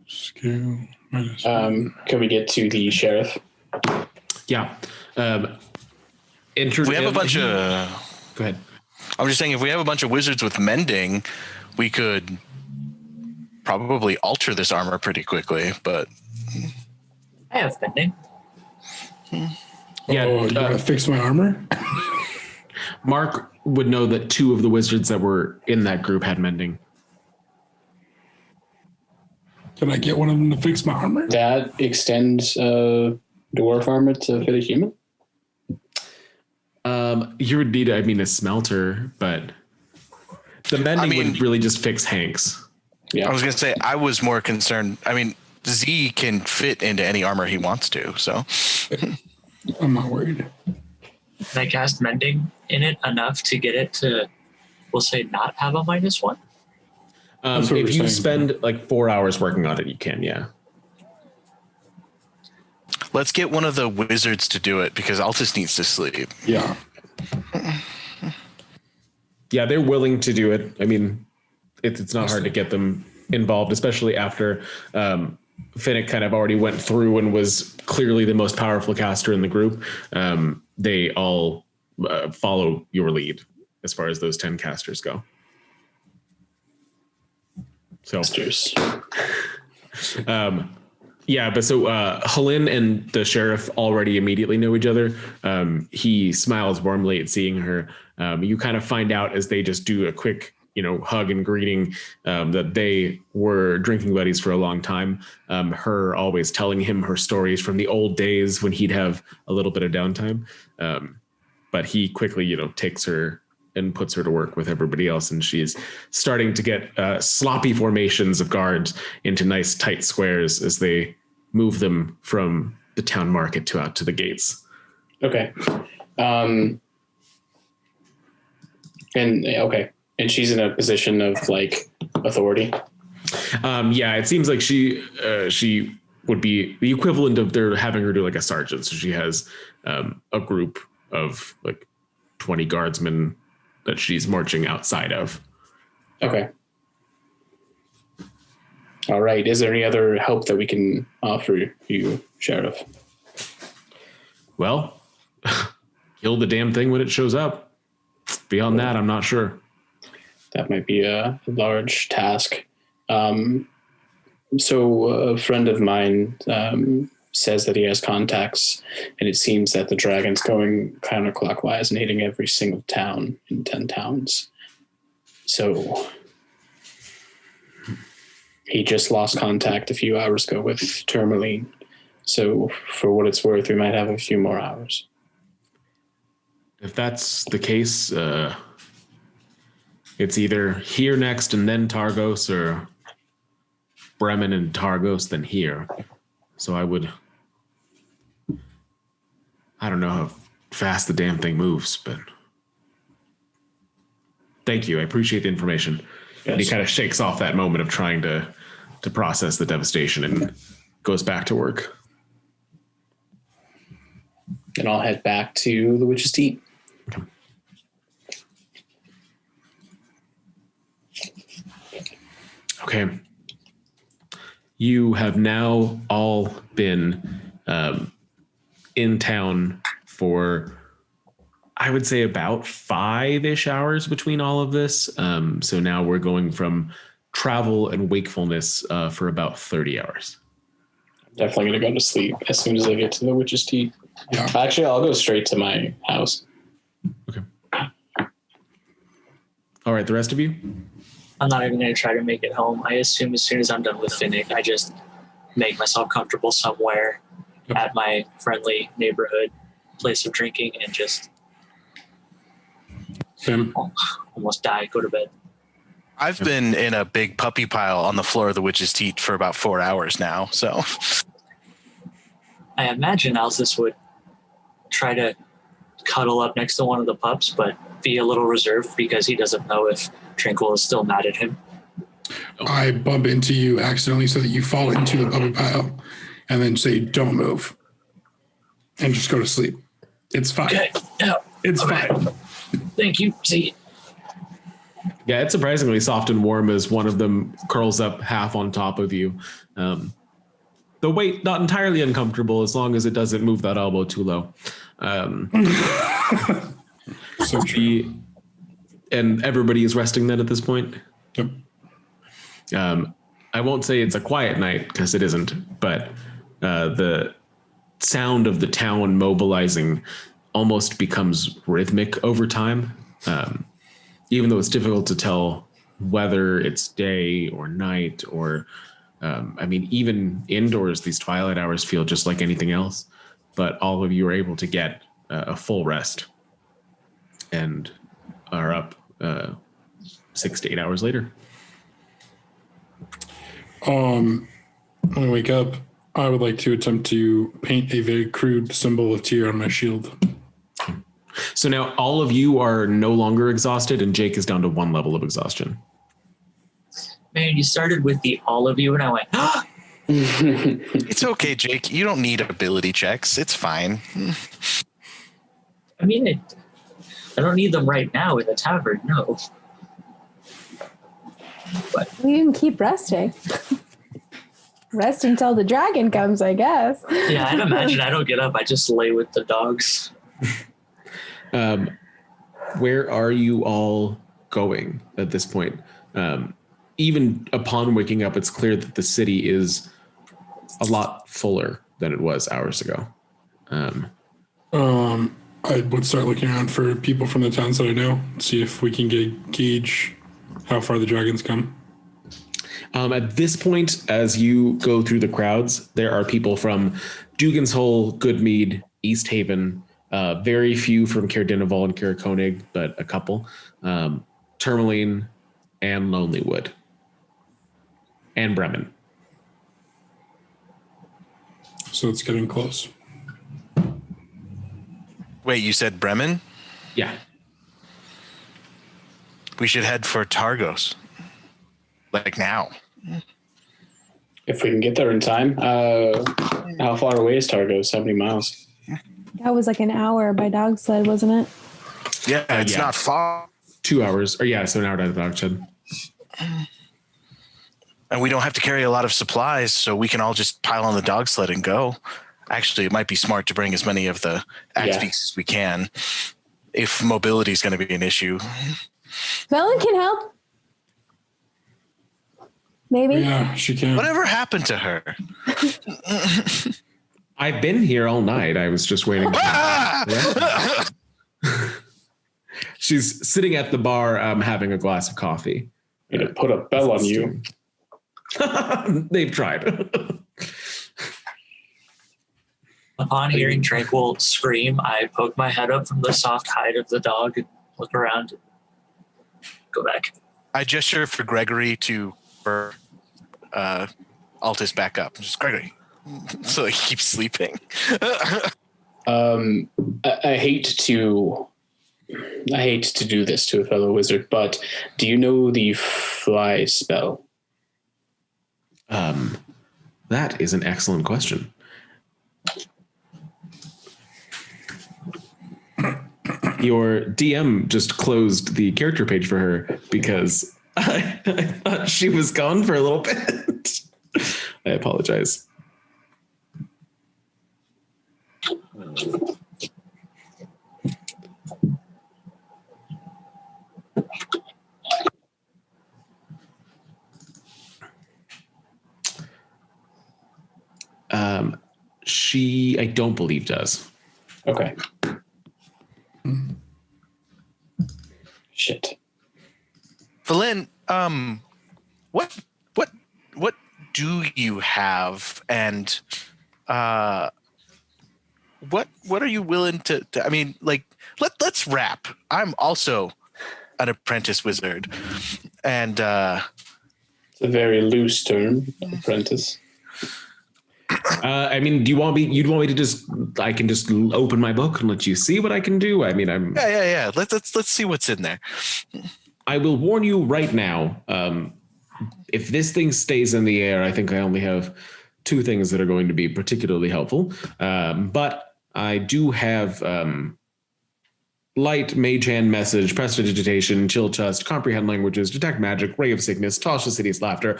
Skill. Can we get to the sheriff? Yeah. We have a bunch of. Go ahead. I'm just saying, if we have a bunch of wizards with mending, we could probably alter this armor pretty quickly, but I have mending. Yeah, Oh, you want to fix my armor? Mark would know that 2 of the wizards that were in that group had mending. Can I get one of them to fix my armor? That extends dwarf armor to fit a human? You would need, a smelter, but the mending would really just fix Hank's. Yeah. I was going to say, I was more concerned. I mean, Z can fit into any armor he wants to, so. I'm not worried. Can I cast mending in it enough to get it to, we'll say, not have a -1? If you spend like 4 hours working on it, you can, yeah. Let's get one of the wizards to do it because Altus needs to sleep. Yeah. Yeah, they're willing to do it. I mean, it's not hard to get them involved, especially after Finnick kind of already went through and was clearly the most powerful caster in the group. They all follow your lead as far as those 10 casters go. So, yeah, but so Helene and the sheriff already immediately know each other. He smiles warmly at seeing her. You kind of find out as they just do a quick, hug and greeting that they were drinking buddies for a long time. Her always telling him her stories from the old days when he'd have a little bit of downtime. But he quickly, takes her and puts her to work with everybody else. And she's starting to get sloppy formations of guards into nice tight squares as they move them from the town market to out to the gates. Okay. And she's in a position of like authority. Yeah, it seems like she would be the equivalent of they're having her do like a sergeant. So she has a group of like 20 guardsmen that she's marching outside of. Okay. All right. Is there any other help that we can offer you, Sheriff? Well, kill the damn thing when it shows up. Beyond that, I'm not sure. That might be a large task. So a friend of mine says that he has contacts, and it seems that the dragon's going counterclockwise and hitting every single town in 10 towns. So he just lost contact a few hours ago with Tourmaline. So for what it's worth, we might have a few more hours. If that's the case, it's either here next and then Targos, or Bremen and Targos, then here. So I don't know how fast the damn thing moves, but thank you. I appreciate the information. Yes. And he kind of shakes off that moment of trying to process the devastation and goes back to work. And I'll head back to the Witch's Teat. Okay. You have now all been in town for, I would say, about 5-ish hours between all of this. So now we're going from travel and wakefulness for about 30 hours. Definitely going to go to sleep as soon as I get to the Witch's Teat. Yeah. Actually, I'll go straight to my house. Okay. All right, the rest of you? I'm not even going to try to make it home. I assume as soon as I'm done with Finnick, I just make myself comfortable somewhere at my friendly neighborhood place of drinking and just almost die, go to bed. I've been in a big puppy pile on the floor of the Witch's Teat for about 4 hours now, so. I imagine Altus would try to cuddle up next to one of the pups, but be a little reserved because he doesn't know if Tranquil is still mad at him. I bump into you accidentally so that you fall into the puppy pile and then say, don't move. And just go to sleep. It's fine. Okay. Yeah. It's fine. Thank you. See. Yeah, it's surprisingly soft and warm as one of them curls up half on top of you. The weight, not entirely uncomfortable as long as it doesn't move that elbow too low. So true. And everybody is resting then at this point? Yep. I won't say it's a quiet night because it isn't, but the sound of the town mobilizing almost becomes rhythmic over time. Even though it's difficult to tell whether it's day or night or, even indoors, these twilight hours feel just like anything else, but all of you are able to get a full rest and are up 6 to 8 hours later. When I wake up, I would like to attempt to paint a very crude symbol of Tyr on my shield. So now all of you are no longer exhausted, and Jake is down to 1 level of exhaustion. Man, you started with the all of you, and I went, ah! It's okay, Jake. You don't need ability checks. It's fine. I mean, I don't need them right now in the tavern, no. But We can keep resting. Rest until the dragon comes, I guess. yeah, I'd imagine I don't get up. I just lay with the dogs. Where are you all going at this point? Even upon waking up, it's clear that the city is a lot fuller than it was hours ago. I would start looking around for people from the towns that I know, see if we can gauge how far the dragons come. At this point, as you go through the crowds, there are people from Dugan's Hole, Goodmead, East Haven, very few from Caerdinival and Caerconig, but a couple, Tourmaline, and Lonelywood, and Bremen. So it's getting close. Wait, you said Bremen? Yeah. We should head for Targos. Like now. If we can get there in time. How far away is Targos? How many miles? That was like an hour by dog sled, wasn't it? Yeah, it's not far. 2 hours, so an hour down the dog shed. And we don't have to carry a lot of supplies, so we can all just pile on the dog sled and go. Actually, it might be smart to bring as many of the axe beaks as we can if mobility is going to be an issue. Velen can help. Maybe. Yeah, she can. Whatever happened to her? I've been here all night. I was just waiting. She's sitting at the bar having a glass of coffee. I'm gonna put a bell on you. They've tried. Upon hearing Tranquil scream, I poke my head up from the soft hide of the dog and look around and go back. I gesture for Gregory to Altus back up. Just Gregory. So he keeps sleeping. I hate to do this to a fellow wizard, but do you know the fly spell? That is an excellent question. Your DM just closed the character page for her because I thought she was gone for a little bit. I apologize. I don't believe does. Okay. Shit. Valen, what do you have, and what are you willing to I mean, like, let's wrap. I'm also an apprentice wizard, and it's a very loose term, apprentice. Do you want me? You'd want me to just? I can just open my book and let you see what I can do. I mean, I'm. Yeah. Let's see what's in there. I will warn you right now. If this thing stays in the air, I think I only have 2 things that are going to be particularly helpful. But I do have light, mage hand message, prestidigitation, chill chest, comprehend languages, detect magic, ray of sickness, toss the city's laughter.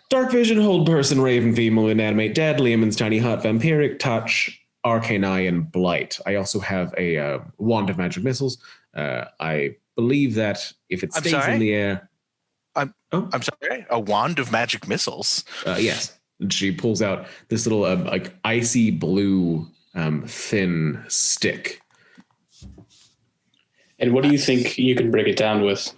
Dark vision, hold person, raven, female, inanimate, dead, Liamon's tiny hut, vampiric, touch, arcane eye, and blight. I also have a wand of magic missiles. I believe that if it stays in the air, I'm sorry. A wand of magic missiles. Yes. And she pulls out this little like icy blue thin stick. And what do you think you can break it down with?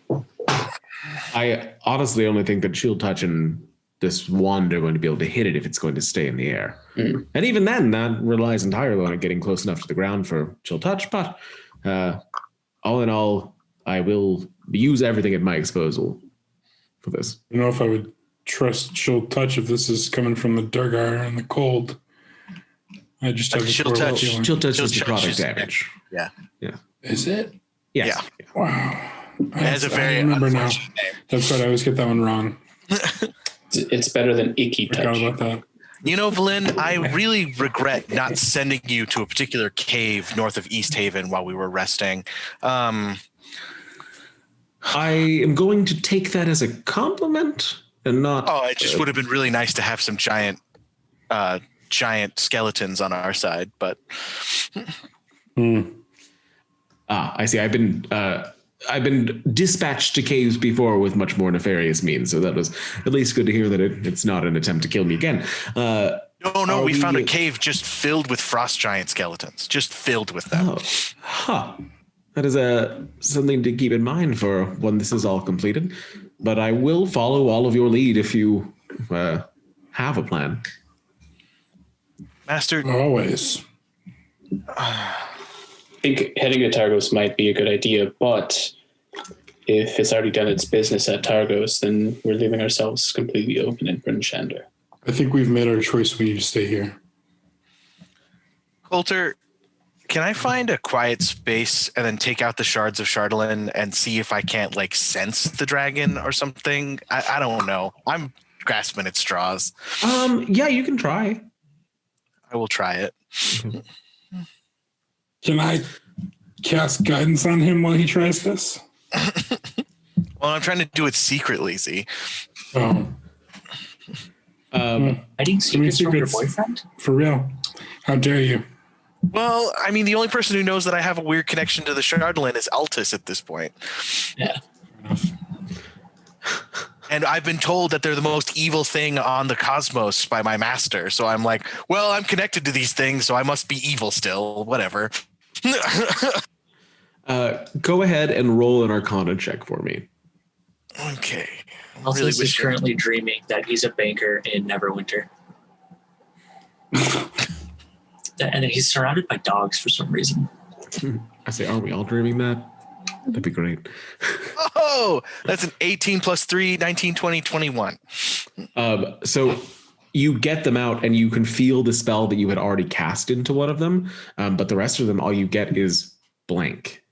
I honestly only think that Chill Touch and this wand are going to be able to hit it if it's going to stay in the air. Mm. And even then, that relies entirely on it getting close enough to the ground for Chill Touch. But all in all, I will use everything at my disposal for this. I don't know if I would trust Chill Touch if this is coming from the Durgar and the cold. I just have Chill Touch. Chill Touch is the product damage. Yeah. Is it? Yes. Yeah. Wow. It has a very remember now. name. That's right. I always get that one wrong. It's better than Icky Touch. Forgot about that. You know, Valin, I really regret not sending you to a particular cave north of East Haven while we were resting. I am going to take that as a compliment and not. Oh, it just would have been really nice to have some giant skeletons on our side, but. I see. I've been dispatched to caves before with much more nefarious means, so that was at least good to hear that it's not an attempt to kill me again. No, we found a cave just filled with frost giant skeletons, just filled with them. That is something to keep in mind for when this is all completed. But I will follow all of your lead if you have a plan. Master, always. I think heading to Targos might be a good idea, but if it's already done its business at Targos, then we're leaving ourselves completely open in Bryn Shander. I think we've made our choice. We need to stay here. Coulter, can I find a quiet space and then take out the shards of Chardalyn and see if I can't sense the dragon or something? I don't know. I'm grasping at straws. Yeah, you can try. I will try it. Mm-hmm. Can I cast guidance on him while he tries this? Well, I'm trying to do it secretly, see? Oh. Hiding secrets from your boyfriend? For real. How dare you? Well, I mean, the only person who knows that I have a weird connection to the Chardalyn is Altus at this point. Yeah. And I've been told that they're the most evil thing on the cosmos by my master. So I'm like, well, I'm connected to these things, so I must be evil still. Whatever. Go ahead and roll an Arcana check for me. Okay. Altus is currently dreaming that he's a banker in Neverwinter. And then he's surrounded by dogs for some reason. I say, aren't we all dreaming that? That'd be great. Oh, that's an 18 plus 3, 19, 20, 21. So you get them out and you can feel the spell that you had already cast into one of them. But the rest of them, all you get is blank.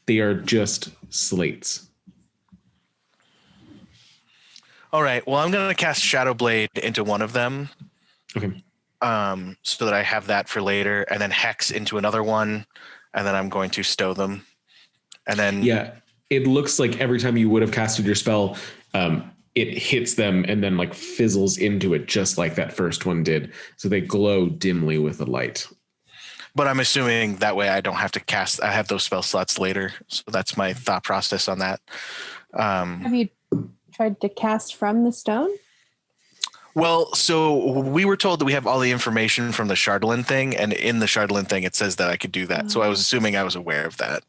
They are just slates. All right. Well, I'm going to cast Shadow Blade into one of them. Okay. So that I have that for later, and then Hex into another one, and then I'm going to stow them. And then it looks like every time you would have casted your spell, it hits them and then fizzles into it, just like that first one did. So they glow dimly with the light. But I'm assuming that way I don't have to cast. I have those spell slots later, so that's my thought process on that. Have you tried to cast from the stone? Well, so we were told that we have all the information from the Chardalyn thing, and in the Chardalyn thing, it says that I could do that. So I was assuming I was aware of that.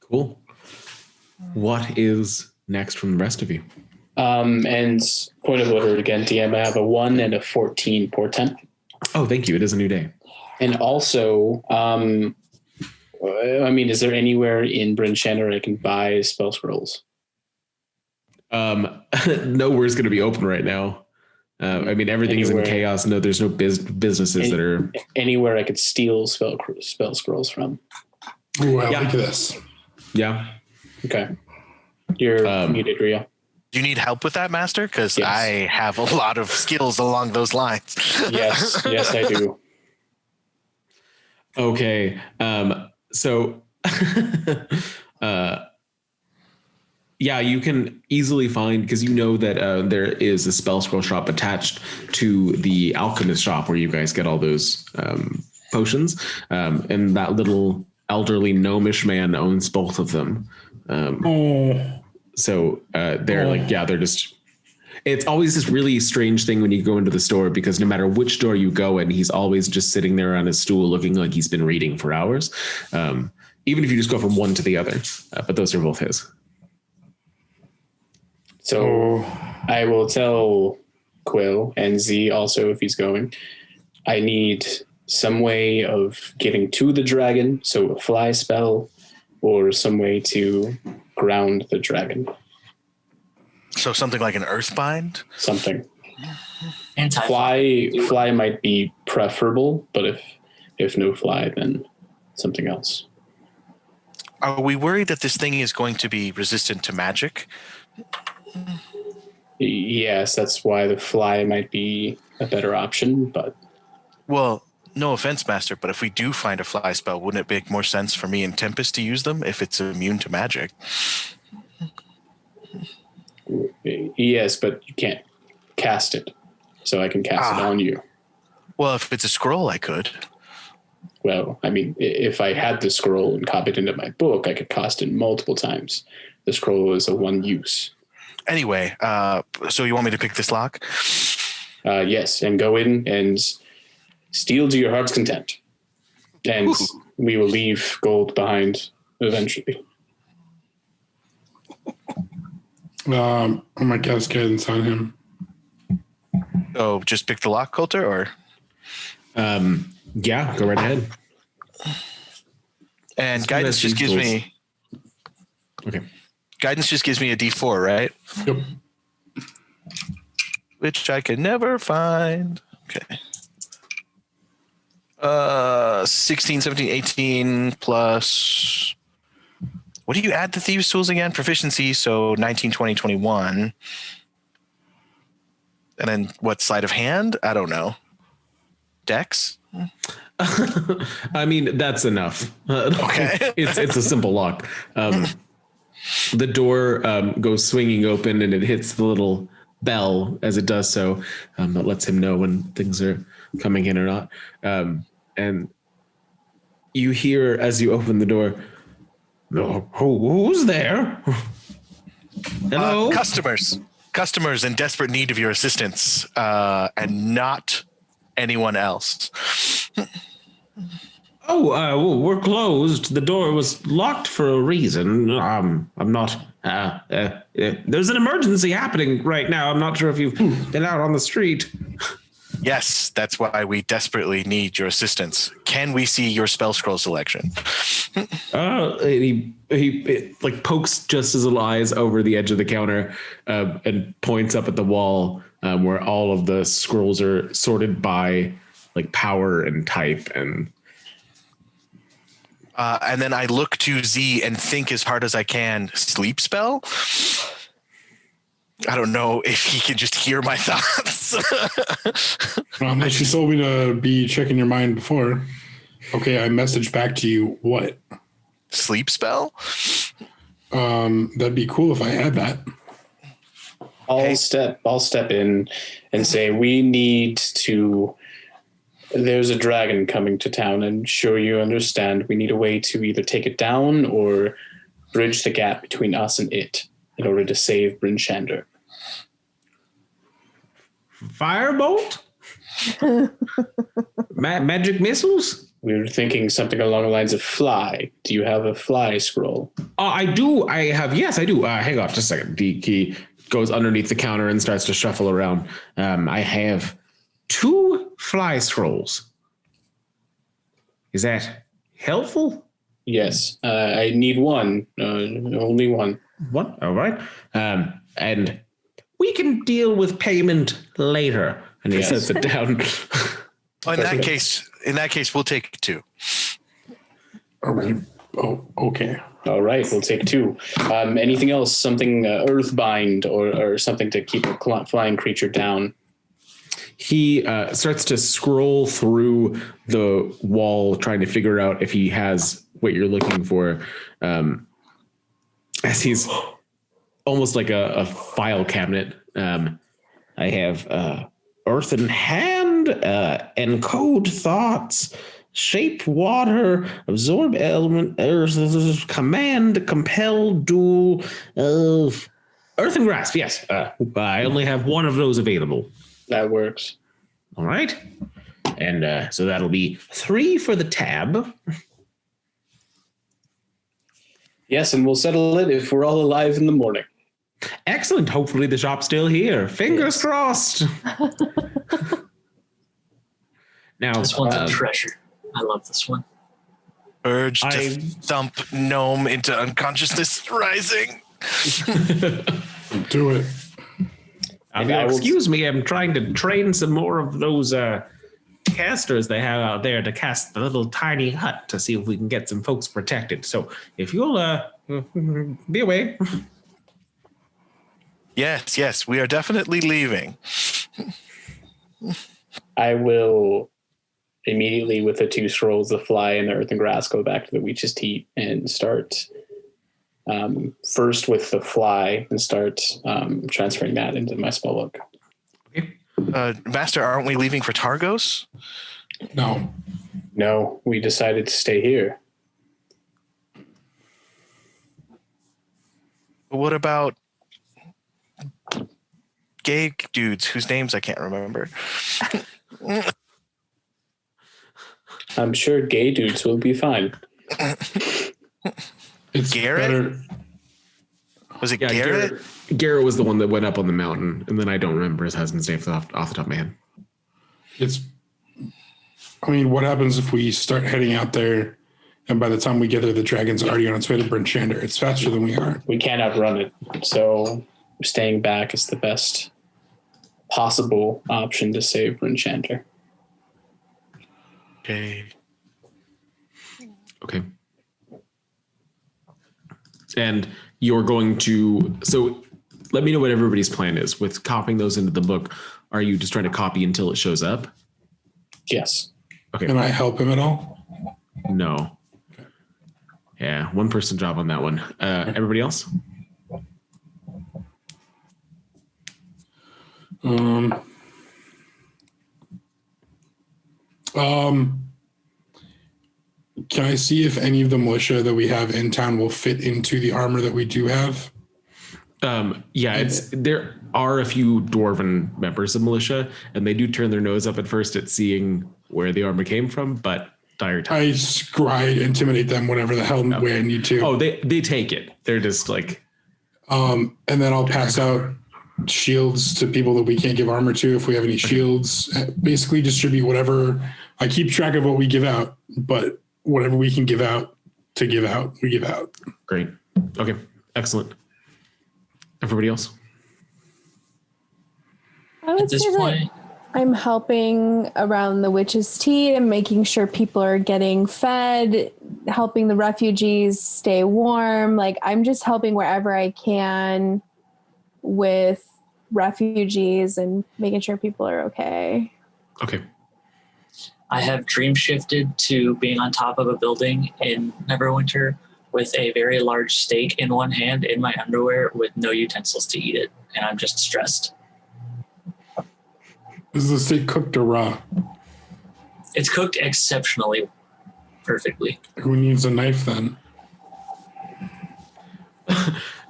Cool. What is next from the rest of you? And point of order again, DM, I have a 1 and a 14 portent. Oh, thank you. It is a new day. And also, is there anywhere in Bryn Shander I can buy spell scrolls? Nowhere's going to be open right now. Everything's in chaos. No, there's no businesses that are anywhere I could steal spell scrolls from. Ooh, I like this. Yeah. Okay. You're muted, Rio. Do you need help with that, Master? Because Yes. I have a lot of skills along those lines. Yes, I do. Okay. So you can easily find, because you know that there is a spell scroll shop attached to the alchemist shop where you guys get all those potions. And that little elderly gnomish man owns both of them. So they're like, yeah, they're just. It's always this really strange thing when you go into the store because no matter which door you go in, he's always just sitting there on his stool looking like he's been reading for hours. Even if you just go from one to the other, but those are both his. So I will tell Quill and Z also if he's going. I need some way of getting to the dragon, so a fly spell, or some way to ground the dragon. So something like an earthbind? Something. Anti-fly. Fly might be preferable, but if no fly, then something else. Are we worried that this thing is going to be resistant to magic? Yes, that's why the fly might be a better option, but... Well, no offense, Master, but if we do find a fly spell, wouldn't it make more sense for me and Tempest to use them if it's immune to magic? Yes, but you can't cast it, so I can cast it on you. Well, if it's a scroll, I could. Well, I mean, if I had the scroll and copied it into my book, I could cast it multiple times. The scroll is a one use. Anyway, so you want me to pick this lock? Yes, and go in and steal to your heart's content. And we will leave gold behind eventually. I might cast guidance on him. So just pick the lock, Coulter, or? Yeah, go right ahead. And guidance just gives me... Okay. Guidance just gives me a D4, right? Yep. Which I can never find. Okay. 16, 17, 18 plus... What do you add to Thieves' Tools again? Proficiency, so 19, 20, 21. And then what, sleight of hand? I don't know. Dex? I mean, that's enough. Okay. It's a simple lock. The door goes swinging open and it hits the little bell as it does so. That lets him know when things are coming in or not. And you hear as you open the door, who's there? Hello? Customers in desperate need of your assistance, and not anyone else. We're closed. The door was locked for a reason. I'm not. There's an emergency happening right now. I'm not sure if you've been out on the street. Yes, that's why we desperately need your assistance. Can we see your spell scroll selection? He like pokes just his little eyes over the edge of the counter and points up at the wall where all of the scrolls are sorted by like power and type and then I look to Z and think as hard as I can, sleep spell? I don't know if he can just hear my thoughts. Unless you told me to be checking your mind before. Okay, I messaged back to you. What? Sleep spell? That'd be cool if I had that. I'll step in and say we need to. There's a dragon coming to town, and sure you understand. We need a way to either take it down or bridge the gap between us and it in order to save Bryn Shander. Firebolt? Magic missiles? We were thinking something along the lines of fly. Do you have a fly scroll? I do. Yes, I do. Hang on just a second. He goes underneath the counter and starts to shuffle around. I have 2 fly scrolls. Is that helpful? Yes. I need one. Only one. One? All right. And we can deal with payment later. And he sets it down. In that case, we'll take 2. Are we? Oh, okay. All right, we'll take 2. Anything else? Something earthbind or something to keep a flying creature down? He starts to scroll through the wall, trying to figure out if he has what you're looking for. As he's almost like a file cabinet. I have Earth in Hand, Encode Thoughts, shape water, absorb element, command, compel, duel, earth and grasp. Yes, I only have one of those available. That works. All right. And so that'll be 3 for the tab. Yes, and we'll settle it if we're all alive in the morning. Excellent. Hopefully the shop's still here. Fingers crossed. Now, This one's a treasure. I love this one. Urge to thump gnome into unconsciousness rising. Do it. Excuse me, I'm trying to train some more of those casters they have out there to cast the little tiny hut to see if we can get some folks protected. So if you'll be away. Yes, we are definitely leaving. I will immediately, with the 2 scrolls, the fly and the earth and grass, go back to the Weech's Teat and start first with the fly and start transferring that into my spellbook. Okay. Master, aren't we leaving for Targos? No, we decided to stay here. What about gay dudes whose names I can't remember? I'm sure gay dudes will be fine. It's Garrett? better. Was it Garrett? Garrett was the one that went up on the mountain, and then I don't remember his husband's name off the top of my head. What happens if we start heading out there, and by the time we get there, the dragon's already on its way to Brinchander? It's faster than we are. We can't outrun it, so staying back is the best possible option to save Brinchander. Okay. And you're going to, so let me know what everybody's plan is with copying those into the book. Are you just trying to copy until it shows up? Yes. Okay. Can I help him at all? No. Yeah, one person job on that one. Everybody else? Can I see if any of the militia that we have in town will fit into the armor that we do have? There are a few dwarven members of militia, and they do turn their nose up at first at seeing where the armor came from, but dire time. I scry, intimidate them, whatever the hell way I need to. Oh, they take it. They're just like... and then I'll pass out shields to people that we can't give armor to if we have any shields. Basically distribute whatever. I keep track of what we give out, but whatever we can give out, we give out. Great. Okay. Excellent. Everybody else? I would At this say point, that I'm helping around the Witch's Tea and making sure people are getting fed, helping the refugees stay warm. Like, I'm just helping wherever I can with refugees and making sure people are okay. Okay. I have dream shifted to being on top of a building in Neverwinter with a very large steak in one hand in my underwear with no utensils to eat it. And I'm just stressed. Is the steak cooked or raw? It's cooked exceptionally perfectly. Who needs a knife then?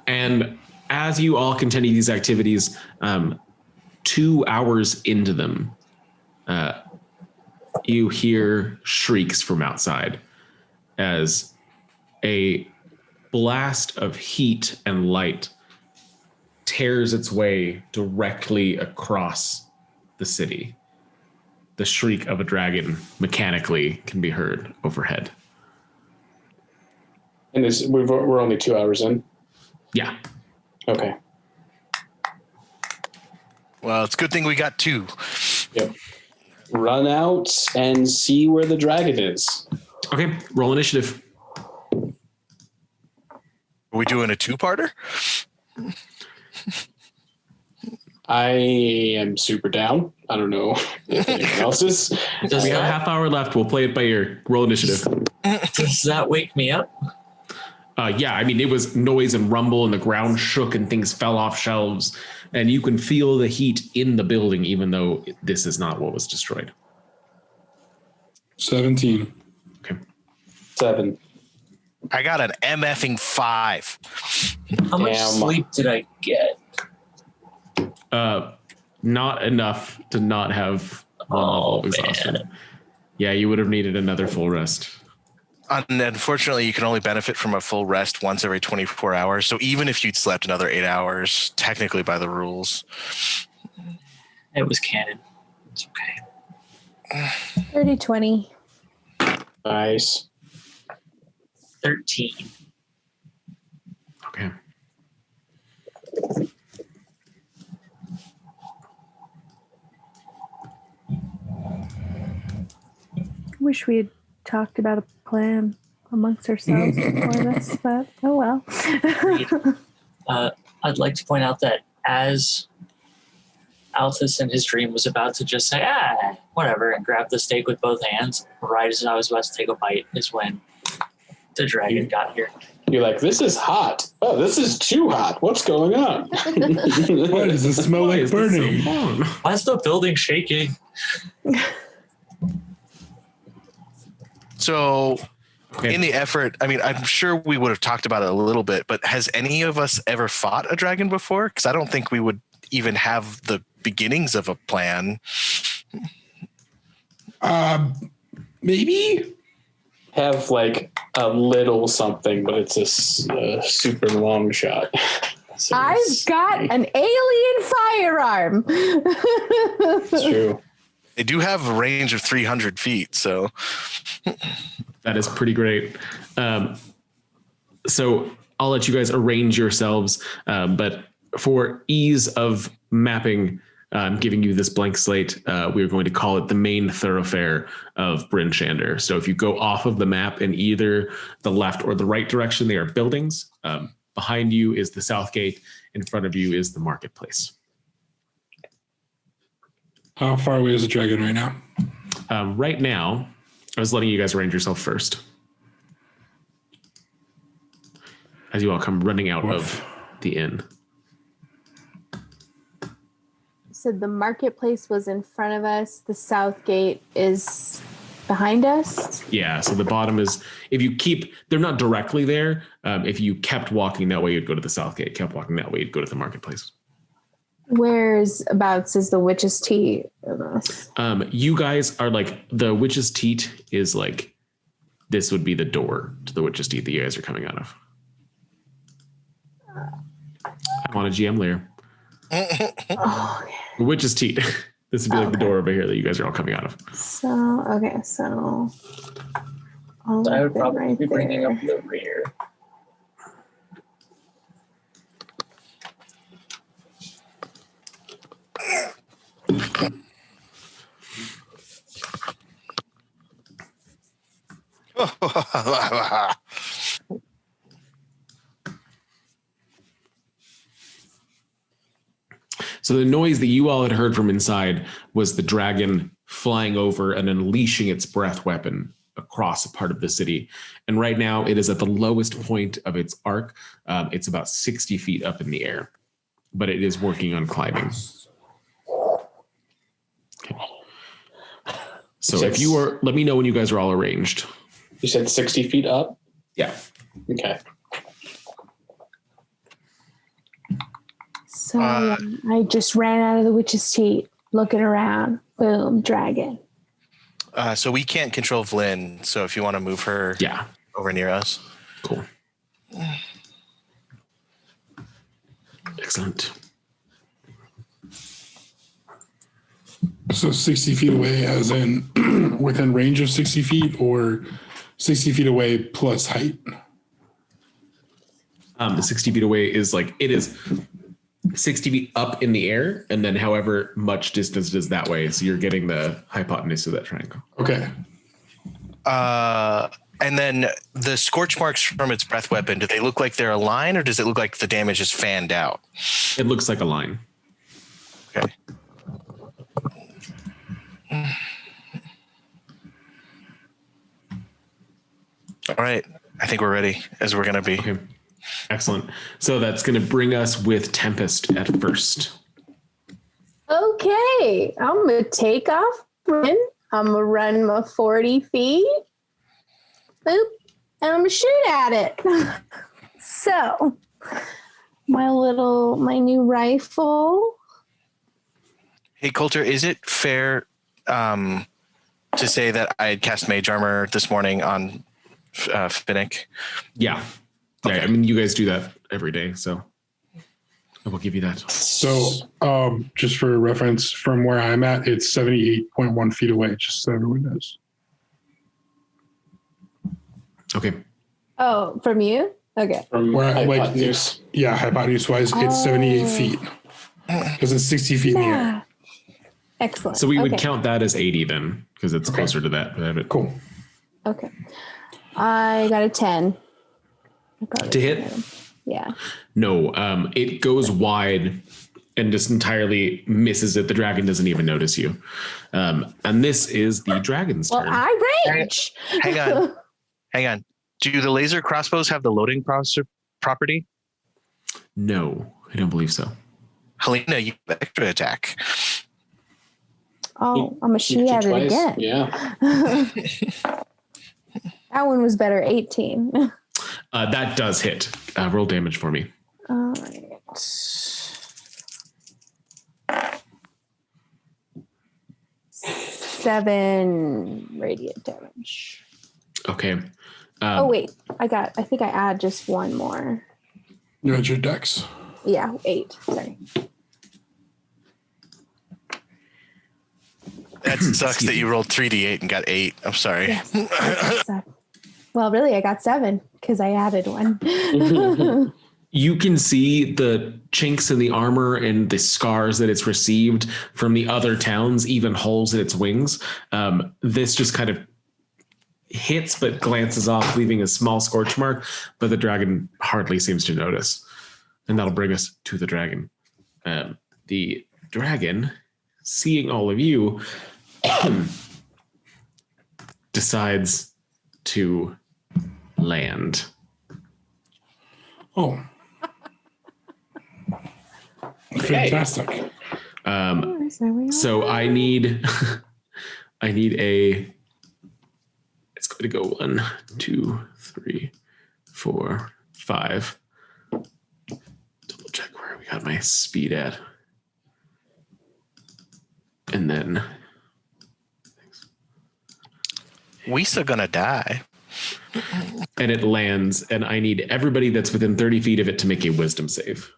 And as you all continue these activities, 2 hours into them, you hear shrieks from outside as a blast of heat and light tears its way directly across the city. The shriek of a dragon mechanically can be heard overhead. And we're only 2 hours in? Yeah. Okay. Well, it's a good thing we got 2. Yep. Run out and see where the dragon is. Okay, roll initiative. Are we doing a 2-parter? I am super down. I don't know if anyone else is. Does We have a half hour left. We'll play it by ear. Roll initiative. Does that wake me up? Yeah, I mean, it was noise and rumble and the ground shook and things fell off shelves. And you can feel the heat in the building, even though this is not what was destroyed. 17. 7. I got an MFing 5. How much Damn. sleep did I get? Not enough to not have one level of exhaustion. man. Yeah, you would have needed another full rest. And unfortunately, you can only benefit from a full rest once every 24 hours. So even if you'd slept another 8 hours, technically by the rules. It was canon. It's okay. 30-20. Nice. 13. Okay. Wish we had talked about a plan amongst ourselves before this, but oh well. I'd like to point out that as Altus in his dream was about to just say, whatever, and grab the steak with both hands, right as I was about to take a bite is when the dragon got here. You're like, this is hot. Oh, this is too hot. What's going on? Why does it smell like burning? Why is the building shaking? So Okay. in the effort, I mean, I'm sure we would have talked about it a little bit, but has any of us ever fought a dragon before? Because I don't think we would even have the beginnings of a plan. Maybe? Have like a little something, but it's a super long shot. So I've got an alien firearm. It's true. They do have a range of 300 feet, so That is pretty great. So I'll let you guys arrange yourselves, but for ease of mapping, giving you this blank slate, we're going to call it the main thoroughfare of Bryn Shander. So if you go off of the map in either the left or the right direction, they are buildings. Behind you is the south gate. In front of you is the marketplace. How far away is the dragon right now? Right now, I was letting you guys arrange yourself first. As you all come running out of the inn. So the marketplace was in front of us. The south gate is behind us. Yeah, so the bottom is, if you keep, they're not directly there. If you kept walking that way, you'd go to the south gate. Kept walking that way, you'd go to the marketplace. Where's abouts is the witch's tea? You guys are like, the witch's teat is like, this would be the door to the witch's teat that you guys are coming out of. I'm on a GM layer. Oh, okay. The witch's teat. This would be like the door over here that you guys are all coming out of. So, okay, so. I would probably be bringing up the rear. So the noise that you all had heard from inside was the dragon flying over and unleashing its breath weapon across a part of the city. And right now it is at the lowest point of its arc. It's about 60 feet up in the air, but it is working on climbing. Okay. So if you are, let me know when you guys are all arranged. You said 60 feet up? Yeah. Okay. So I just ran out of the witch's teat, looking around. Boom, dragon. So we can't control Vlyn. So if you want to move her over near us. Cool. Excellent. So 60 feet away, as in within range of 60 feet, or 60 feet away plus height? The 60 feet away is like, it is 60 feet up in the air, and then however much distance it is that way. So you're getting the hypotenuse of that triangle. Okay. And then the scorch marks from its breath weapon, do they look like they're a line, or does it look like the damage is fanned out? It looks like a line. Okay. All right. I think we're ready, as we're going to be. Okay. Excellent. So that's going to bring us with Tempest at first. Okay, I'm gonna take off Bryn. I'm gonna run my 40 feet. Boop. And I'm gonna shoot at it. So my new rifle. Hey, Coulter, is it fair to say that I had cast mage armor this morning on Finnick? Yeah. Okay. Yeah. I mean, you guys do that every day, so I will give you that. So, just for reference, from where I'm at, it's 78.1 feet away, just so everyone knows. Okay. Oh, from you? Okay. From Where I, like, hypotenuse. Yeah, hypotenuse-wise, it's 78 feet. Because it's 60 feet in the air. Excellent. So we would Okay. count that as 80 then, because it's closer to that. Cool. Okay. I got a 10. I probably To hit? hit him. Yeah. No, it goes wide and just entirely misses it. The dragon doesn't even notice you. And this is the dragon's Well, turn. I range. Hang on. Hang on. Do the laser crossbows have the loading property? No, I don't believe so. Helena, you have extra attack. Oh, I'm gonna shoot at it Twice. again. Yeah. That one was better. 18. That does hit. Roll damage for me. All right. 7 radiant damage. Okay. Oh wait, I think I add just one more. You had your dex. Yeah, 8. Sorry. That sucks that you rolled 3d8 and got 8. I'm sorry. Yes. Well, really, I got 7 because I added one. You can see the chinks in the armor and the scars that it's received from the other towns, even holes in its wings. This just kind of hits but glances off, leaving a small scorch mark, but the dragon hardly seems to notice. And that'll bring us to the dragon. The dragon, seeing all of you, decides to land. Oh. Fantastic. So I need a, it's going to go 1, 2, 3, 4, 5. Double check where we got my speed at. And then We still gonna die. and it lands, and I need everybody that's within 30 feet of it to make a wisdom save.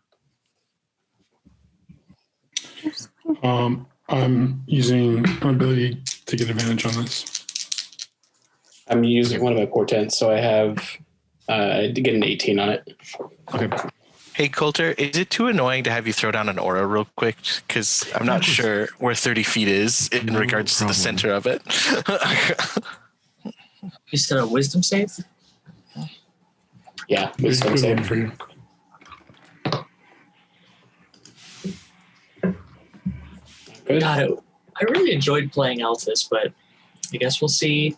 I'm using an ability to get advantage on this. I'm using one of my portents, so I have to get an 18 on it. Okay. Hey, Coulter, is it too annoying to have you throw down an aura real quick? Because I'm not sure where 30 feet is in No regards to the problem. center of it. You said a wisdom save? Yeah, Good wisdom one save. for you. Good. God, I really enjoyed playing Alphys, but I guess we'll see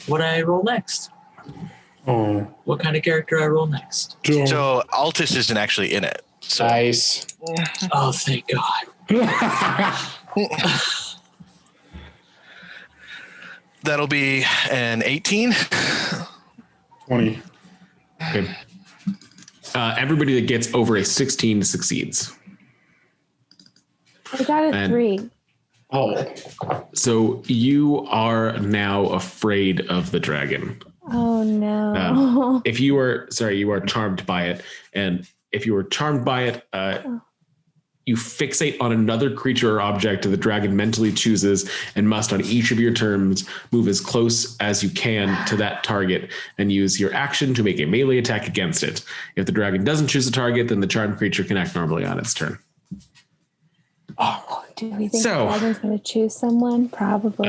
what I roll next. Oh, What kind of character I roll next. Joe. So Altus isn't actually in it. So Nice. Oh, thank God. that'll be an 18. 20. Okay. Everybody that gets over a 16 succeeds. I got a And- 3. Oh, So you are now afraid of the dragon. Oh no. If you are charmed by it, and if you are charmed by it, you fixate on another creature or object the dragon mentally chooses, and must on each of your turns move as close as you can to that target and use your action to make a melee attack against it. If the dragon doesn't choose a target, then the charmed creature can act normally on its turn. Oh, do we think So- the dragon's going to choose someone? Probably.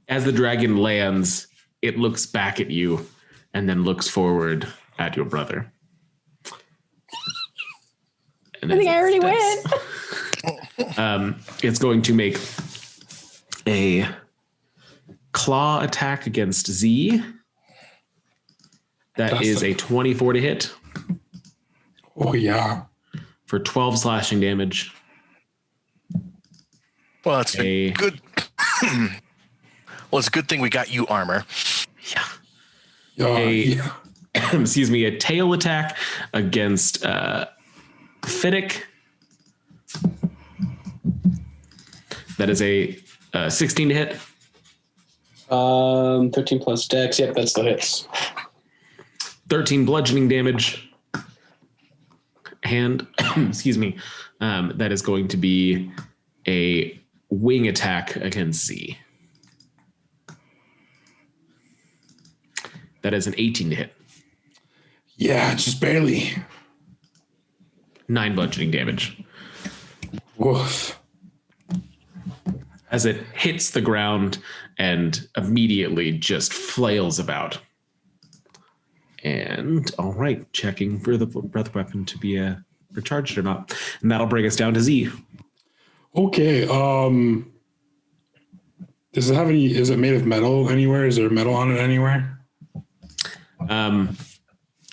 As the dragon lands, it looks back at you and then looks forward at your brother. And I think I already win. It's going to make a claw attack against Z. That is a 24 to hit Oh, yeah. for 12 slashing damage. Well, it's a good. Well, it's a good thing we got you armor. Excuse me, a tail attack against Finnick. That is a 16 to hit. 13 plus dex. Yep, that's the hits. 13 bludgeoning damage. And, excuse me, that is going to be a wing attack against Z. That is an 18 to hit. Yeah, just barely. 9 bludgeoning damage. Woof. As it hits the ground and immediately just flails about. And all right, checking for the breath weapon to be recharged or not. And that'll bring us down to Z. Okay. Does it have any, is it made of metal anywhere? Is there metal on it anywhere?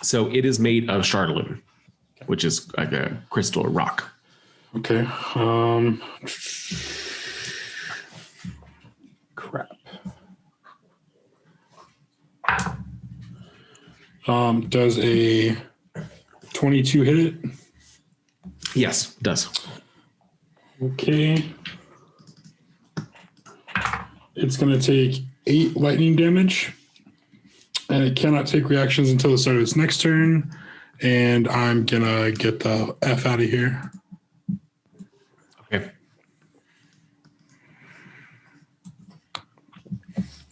So it is made of Chardalyn, which is like a crystal or rock. Okay. Crap. Does a 22 hit it? Yes, it does. Okay. It's going to take 8 lightning damage, and it cannot take reactions until the start of its next turn. And I'm going to get the F out of here. Okay.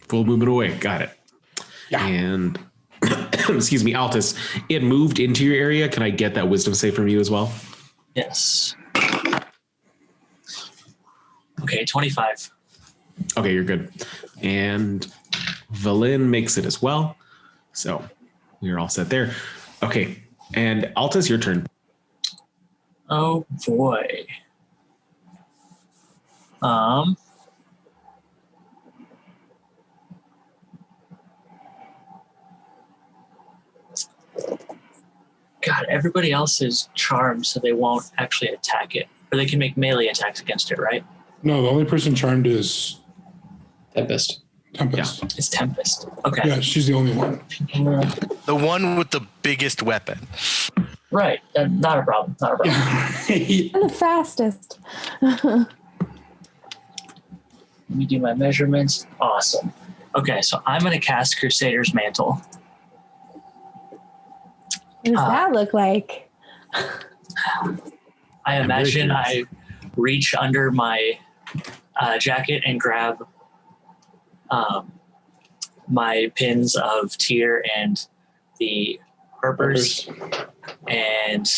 Full movement away. Got it. Yeah. And excuse me, Altus, it moved into your area. Can I get that wisdom save from you as well? Yes. Okay, 25. Okay, you're good. And Valin makes it as well. So we're all set there. Okay. And Altus, your turn. Oh boy. God, everybody else is charmed, so they won't actually attack it. Or they can make melee attacks against it, right? No, the only person charmed is Tempest. Tempest. Yeah. It's Tempest. Okay. Yeah, she's the only one. The one with the biggest weapon. Right. Not a problem. Not a problem. I'm the fastest. Let me do my measurements. Awesome. Okay, so I'm going to cast Crusader's Mantle. What does that look like? I imagine I reach under my jacket and grab my pins of Tyr and the Harpers, and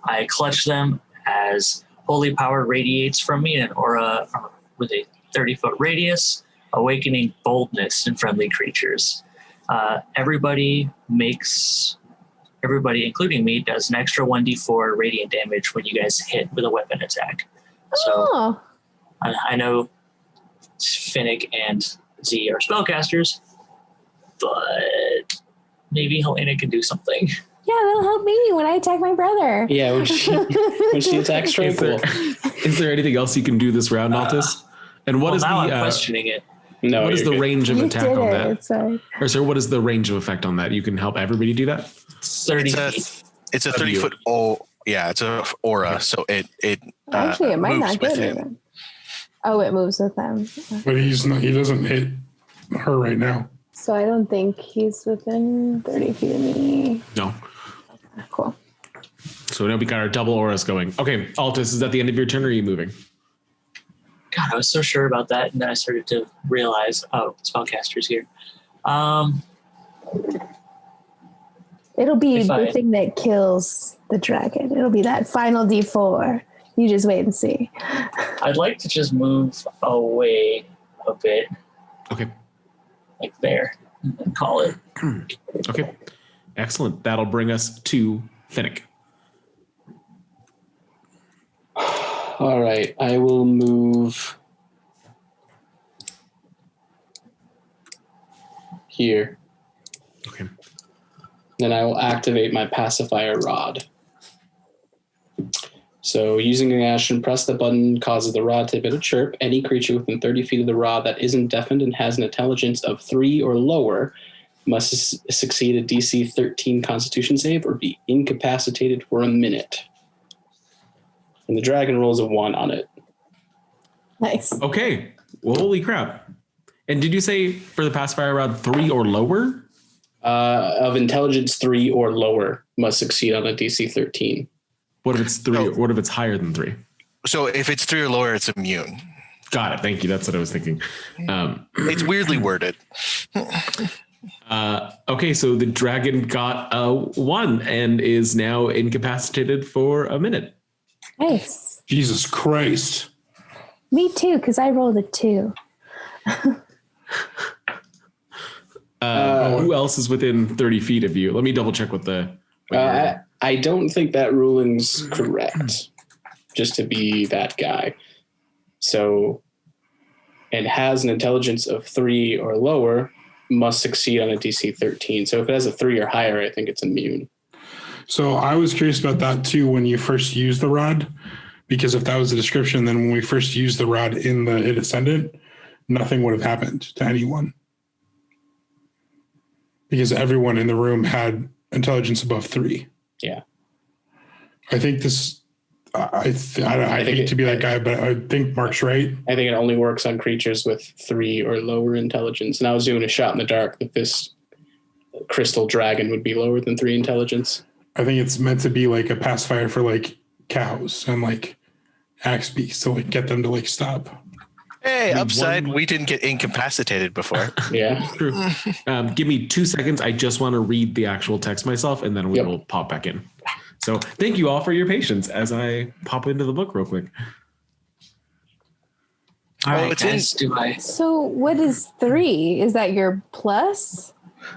I clutch them as holy power radiates from me in an aura with a 30-foot radius, awakening boldness in friendly creatures. Everybody, including me, does an extra 1d4 radiant damage when you guys hit with a weapon attack. So I know Finnick and Z are spellcasters, but maybe Helena can do something. Yeah, that'll help me when I attack my brother. Yeah, when she attacks Tranquil. Is there anything else you can do this round, Altus? And what is now the I'm questioning it. No, what is the good. range of You attack did on it. that? It's like, Or sir, what is the range of effect on that? You can help everybody do that? 30 feet. It's a 30-foot. Oh, yeah, it's a aura. So it actually, it might moves not get with me him. then. Oh, it moves with them. But he's not. He doesn't hit her right now. So I don't think he's within 30 feet of me. No. Cool. So now we got our double auras going. Okay, Altus, is that the end of your turn or are you moving? God, I was so sure about that, and then I started to realize, oh, spellcaster's here. It'll be If the thing that kills the dragon. It'll be that final D4. You just wait and see. I'd like to just move away a bit, Okay. like there, and call it. Okay. Excellent. That'll bring us to Finnick. All right, I will move here. Okay. Then I will activate my pacifier rod. So using an action, press the button causes the rod to emit a chirp. Any creature within 30 feet of the rod that isn't deafened and has an intelligence of 3 or lower must succeed a DC 13 Constitution save or be incapacitated for a minute. And the dragon rolls a 1 on it. Nice. Okay. Well, holy crap. And did you say for the pacifier rod 3 or lower? Of intelligence 3 or lower must succeed on a DC 13. What if it's 3? No. What if it's higher than 3? So if it's 3 or lower, it's immune. Got it. Thank you. That's what I was thinking. It's weirdly worded. Okay, so the dragon got a 1 and is now incapacitated for a minute. Nice. Jesus Christ. Me too, because I rolled a 2. Who else is within 30 feet of you? Let me double check what I don't think that ruling's correct, just to be that guy. So, and has an intelligence of 3 or lower, must succeed on a DC 13. So if it has a 3 or higher, I think it's immune. So I was curious about that too when you first used the rod, because if that was the description, then when we first used the rod in the It Ascendant, nothing would have happened to anyone. Because everyone in the room had intelligence above 3. Yeah. I think this, I hate to be that guy, but I think Mark's right. I think it only works on creatures with 3 or lower intelligence. And I was doing a shot in the dark that this crystal dragon would be lower than 3 intelligence. I think it's meant to be like a pacifier for like cows and like axe beaks to like get them to like stop. Hey, upside, we didn't get incapacitated before. Yeah. True. Give me 2 seconds. I just want to read the actual text myself, and then we will pop back in. So thank you all for your patience as I pop into the book real quick. All right, it's guys, do I? So what is 3? Is that your plus?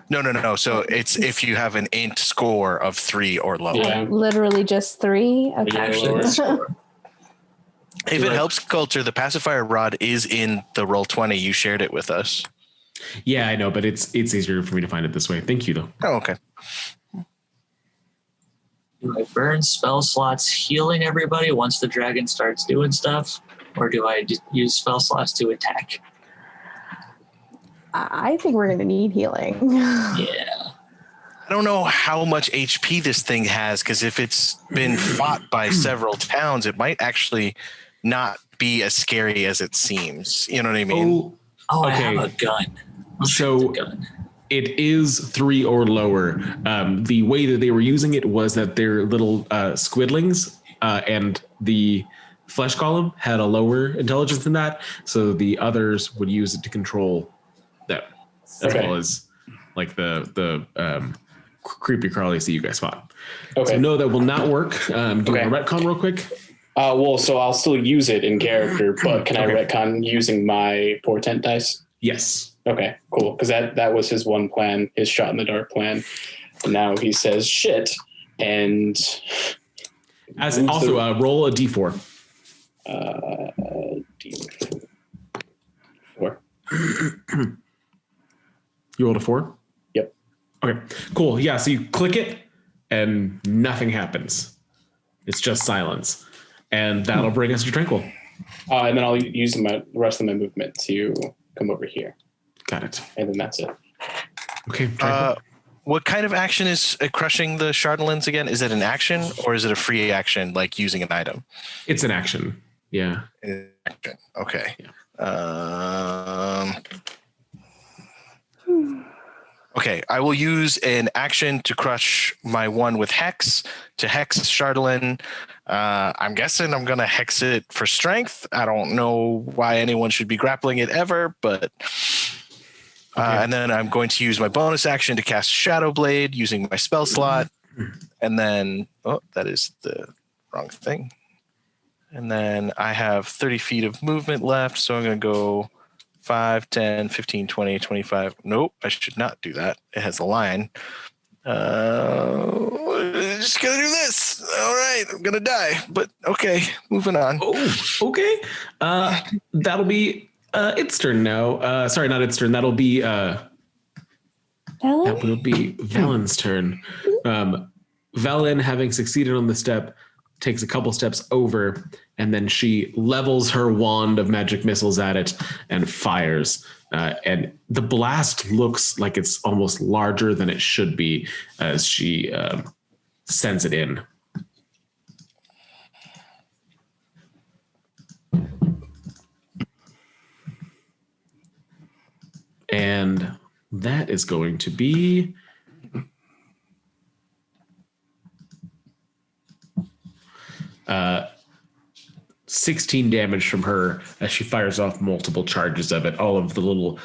No. So it's if you have an int score of 3 or lower. Yeah. Literally just 3? Okay. Actually, the score. If it helps, Culture, the pacifier rod is in the Roll20. You shared it with us. Yeah, I know, but it's easier for me to find it this way. Thank you, though. Oh, okay. Do I burn spell slots healing everybody once the dragon starts doing stuff? Or do I just use spell slots to attack? I think we're going to need healing. Yeah. I don't know how much HP this thing has, because if it's been fought by several towns, it might actually not be as scary as it seems. You know what I mean? Oh, I Okay. have a gun. Let's So- shoot the gun. It is 3 or lower. The way that they were using it was that their little squidlings and the flesh column had a lower intelligence than that. So the others would use it to control them, as well as like the creepy crawlies that you guys fought. Okay. So no, that will not work. Do you want to retcon real quick? Well, so I'll still use it in character, but can I Okay. retcon using my portent dice? Yes. Okay, cool. Because that was his one plan, his shot in the dark plan. And now he says shit, and As also roll a d4. D4. You rolled a 4? Yep. Okay, cool. Yeah, so you click it and nothing happens. It's just silence. And that'll bring us to Tranquil. And then I'll use the rest of my movement to come over here. Got it. And then that's it. Okay, Tranquil. What kind of action is crushing the Chardalyn's again? Is it an action or is it a free action, like using an item? It's an action. Yeah. Action. Okay. Okay, I will use an action to crush my one with Hex to Hex Chardalyn. I'm guessing I'm going to Hex it for strength. I don't know why anyone should be grappling it ever, but... and then I'm going to use my bonus action to cast Shadow Blade using my spell slot. And then... Oh, that is the wrong thing. And then I have 30 feet of movement left, so I'm going to go 5, 10, 15, 20, 25. Nope, I should not do that. It has a line. Just going to do this. All right, I'm going to die. But okay, moving on. Oh, okay. That'll be its turn now. Sorry, not its turn. That'll be that will be Valen's turn. Valen, having succeeded on the step, takes a couple steps over, and then she levels her wand of magic missiles at it and fires. And the blast looks like it's almost larger than it should be as she sends it in. And that is going to be 16 damage from her as she fires off multiple charges of it, all of the little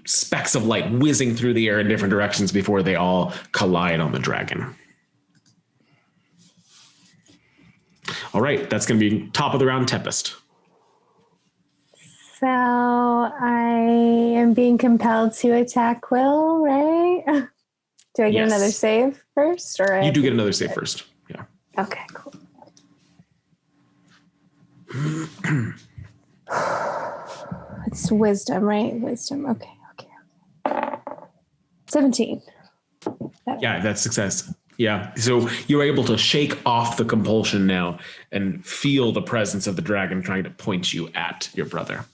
specks of light whizzing through the air in different directions before they all collide on the dragon. All right, that's going to be top of the round, Tempest. So I am being compelled to attack Quill, right? Do I get another save first? Or you do get another save first. Yeah. Okay, cool. It's wisdom, right? Wisdom. Okay. 17. Yeah, that's success. Yeah. So you're able to shake off the compulsion now and feel the presence of the dragon trying to point you at your brother.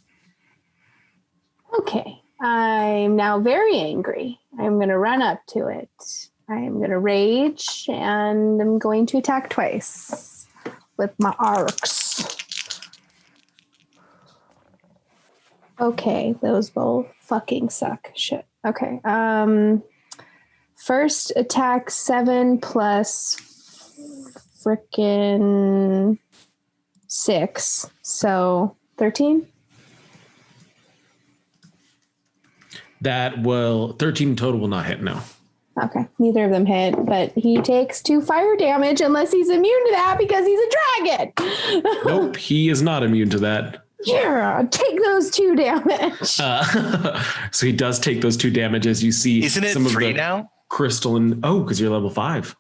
Okay. I'm now very angry. I'm going to run up to it. I'm going to rage, and I'm going to attack twice with my arcs. Okay, those both fucking suck. Shit. Okay. First attack 7 plus frickin' 6. So 13? That will 13 total will not hit, no. Okay, neither of them hit, but he takes 2 fire damage unless he's immune to that because he's a dragon. Nope, he is not immune to that. Yeah, take those 2 damage. So he does take those 2 damage as you see. Isn't it some 3 of the now? Crystalline. Oh, because you're level 5.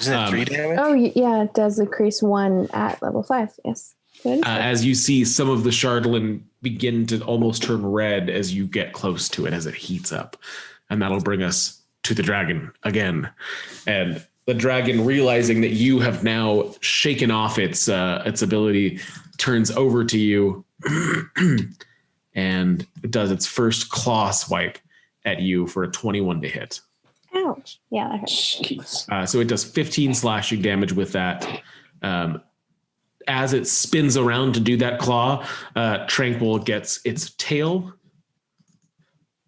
Isn't it 3 damage? Oh, yeah, it does increase 1 at level 5. Yes. As you see some of the Chardalyn begin to almost turn red as you get close to it as it heats up. And that'll bring us to the dragon again. And the dragon, realizing that you have now shaken off its ability, turns over to you and it does its first claw swipe at you for a 21 to hit. Ouch. Yeah, that hurts. Jeez. So it does 15 slashing damage with that. As it spins around to do that claw, Tranquil gets its tail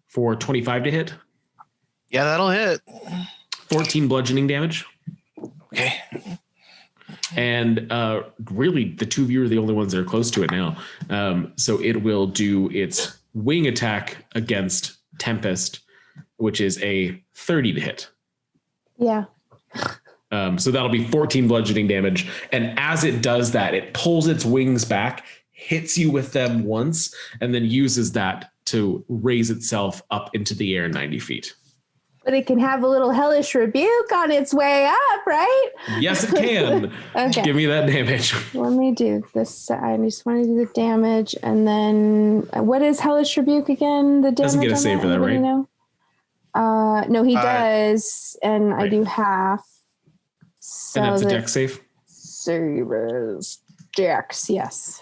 for 25 to hit. Yeah, that'll hit. 14 bludgeoning damage. Okay. And really, the 2 of you are the only ones that are close to it now. So it will do its wing attack against Tempest, which is a 30 to hit. Yeah. So that'll be 14 bludgeoning damage. And as it does that, it pulls its wings back, hits you with them once, and then uses that to raise itself up into the air 90 feet. But it can have a little hellish rebuke on its way up, right? Yes, it can. Okay. Give me that damage. Let me do this. I just want to do the damage. And then what is hellish rebuke again? The damage Doesn't get a save for that, right? Know? No, he does. And right. I do half. So and that's a dex save? Save is dex, yes.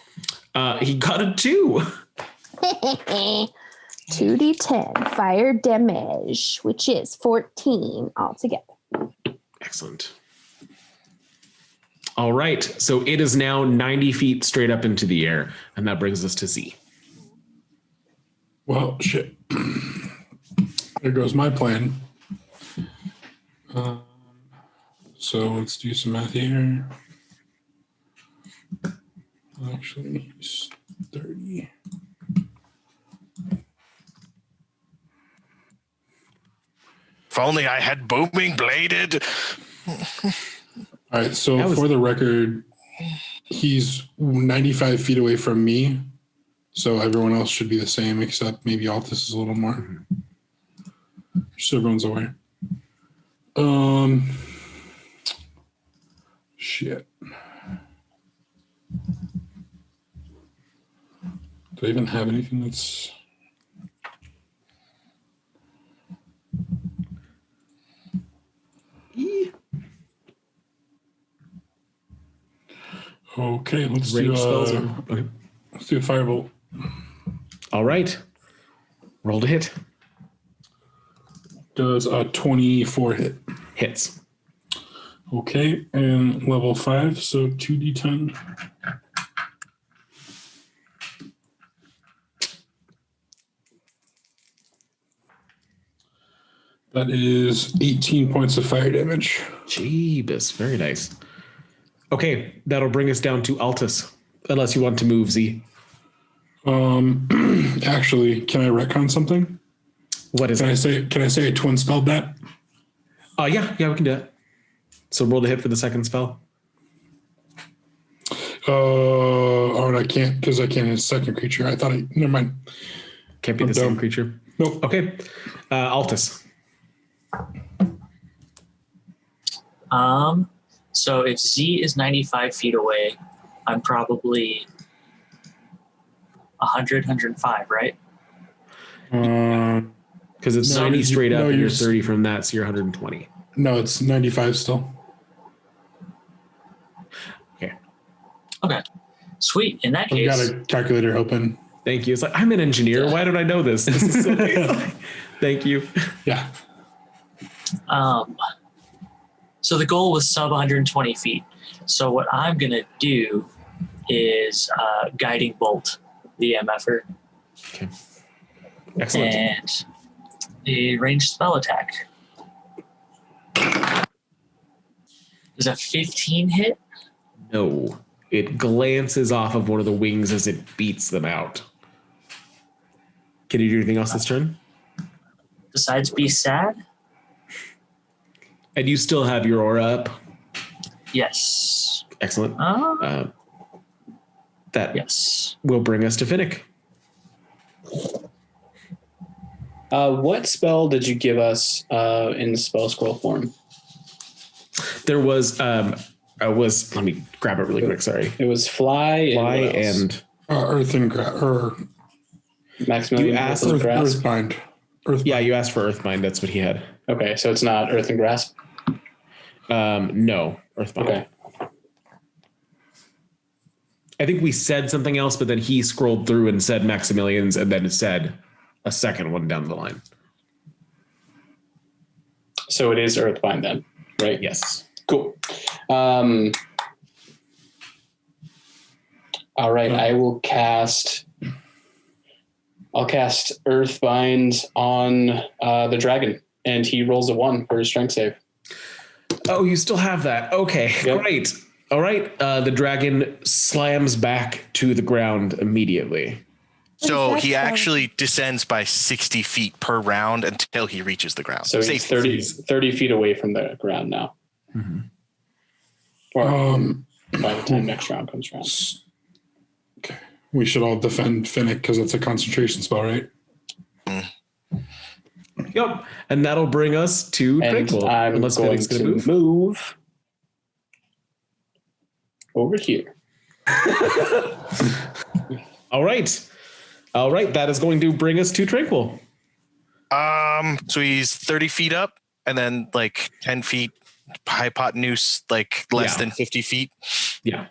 He got a 2. 2d10 fire damage, which is 14 altogether. Excellent. All right. So it is now 90 feet straight up into the air. And that brings us to Z. Well, shit. There goes my plan. So let's do some math here. Actually, it's 30. If only I had booming bladed. All right. So for the record, he's 95 feet away from me. So everyone else should be the same, except maybe Altus is a little more. Just so everyone's aware. Shit. Do I even have anything that's... Okay, let's Range do spells. okay. Let's do a firebolt. All right. Roll to hit. Does a 24 hit? Hits. Okay, and level 5, so 2d10. That is 18 points of fire damage. Jeebus. Very nice. Okay, that'll bring us down to Altus. Unless you want to move, Z. Actually, can I retcon something? What is it? Can I say I twin spelled that? Yeah, we can do that. So roll to hit for the second spell. Or I can't because I can't hit a second creature. I thought never mind. Can't be the same creature. Nope. Okay. Altus. So if Z is 95 feet away, I'm probably 100, 105, right? Because it's 90 straight up and you're 30 from that, so you're 120. No, it's 95 still. Okay. Sweet. In that I've case, got a calculator open. Thank you. It's like, I'm an engineer. Why don't I know this? This is so Thank you. Yeah. so the goal was sub 120 feet. So what I'm going to do is guiding bolt the MFer. Okay. Excellent. And a ranged spell attack. Does a 15 hit? No. It glances off of one of the wings as it beats them out. Can you do anything else this turn? Besides be sad? And you still have your aura up. Yes. Excellent. That Yes. will bring us to Finnick. What spell did you give us in spell scroll form? There was let me grab it really quick. Sorry. It was fly and Earth and or Maximilian. You asked Earthbind. yeah, you asked for Earthbind. That's what he had. Okay, so it's not Earth and Grasp. No, Earthbind. Okay. I think we said something else, but then he scrolled through and said Maximilian's, and then said a second one down the line. So it is Earthbind then, right? Yes. Cool. All right, I'll cast Earthbind on the dragon, and he rolls a 1 for his strength save. Oh, you still have that. Okay, Yep. Great. All right. The dragon slams back to the ground immediately. So he actually descends by 60 feet per round until he reaches the ground. So he's 30 feet away from the ground now. Mm-hmm. Or by the time next round comes around. Okay. We should all defend Finnick because it's a concentration spell, right? Yep. And that'll bring us to And Tranquil. I'm Unless going Finnick's to gonna move over here. All right. All right. That is going to bring us to Tranquil. So he's 30 feet up and then like 10 feet hypotenuse, like less than 50 feet. Yeah.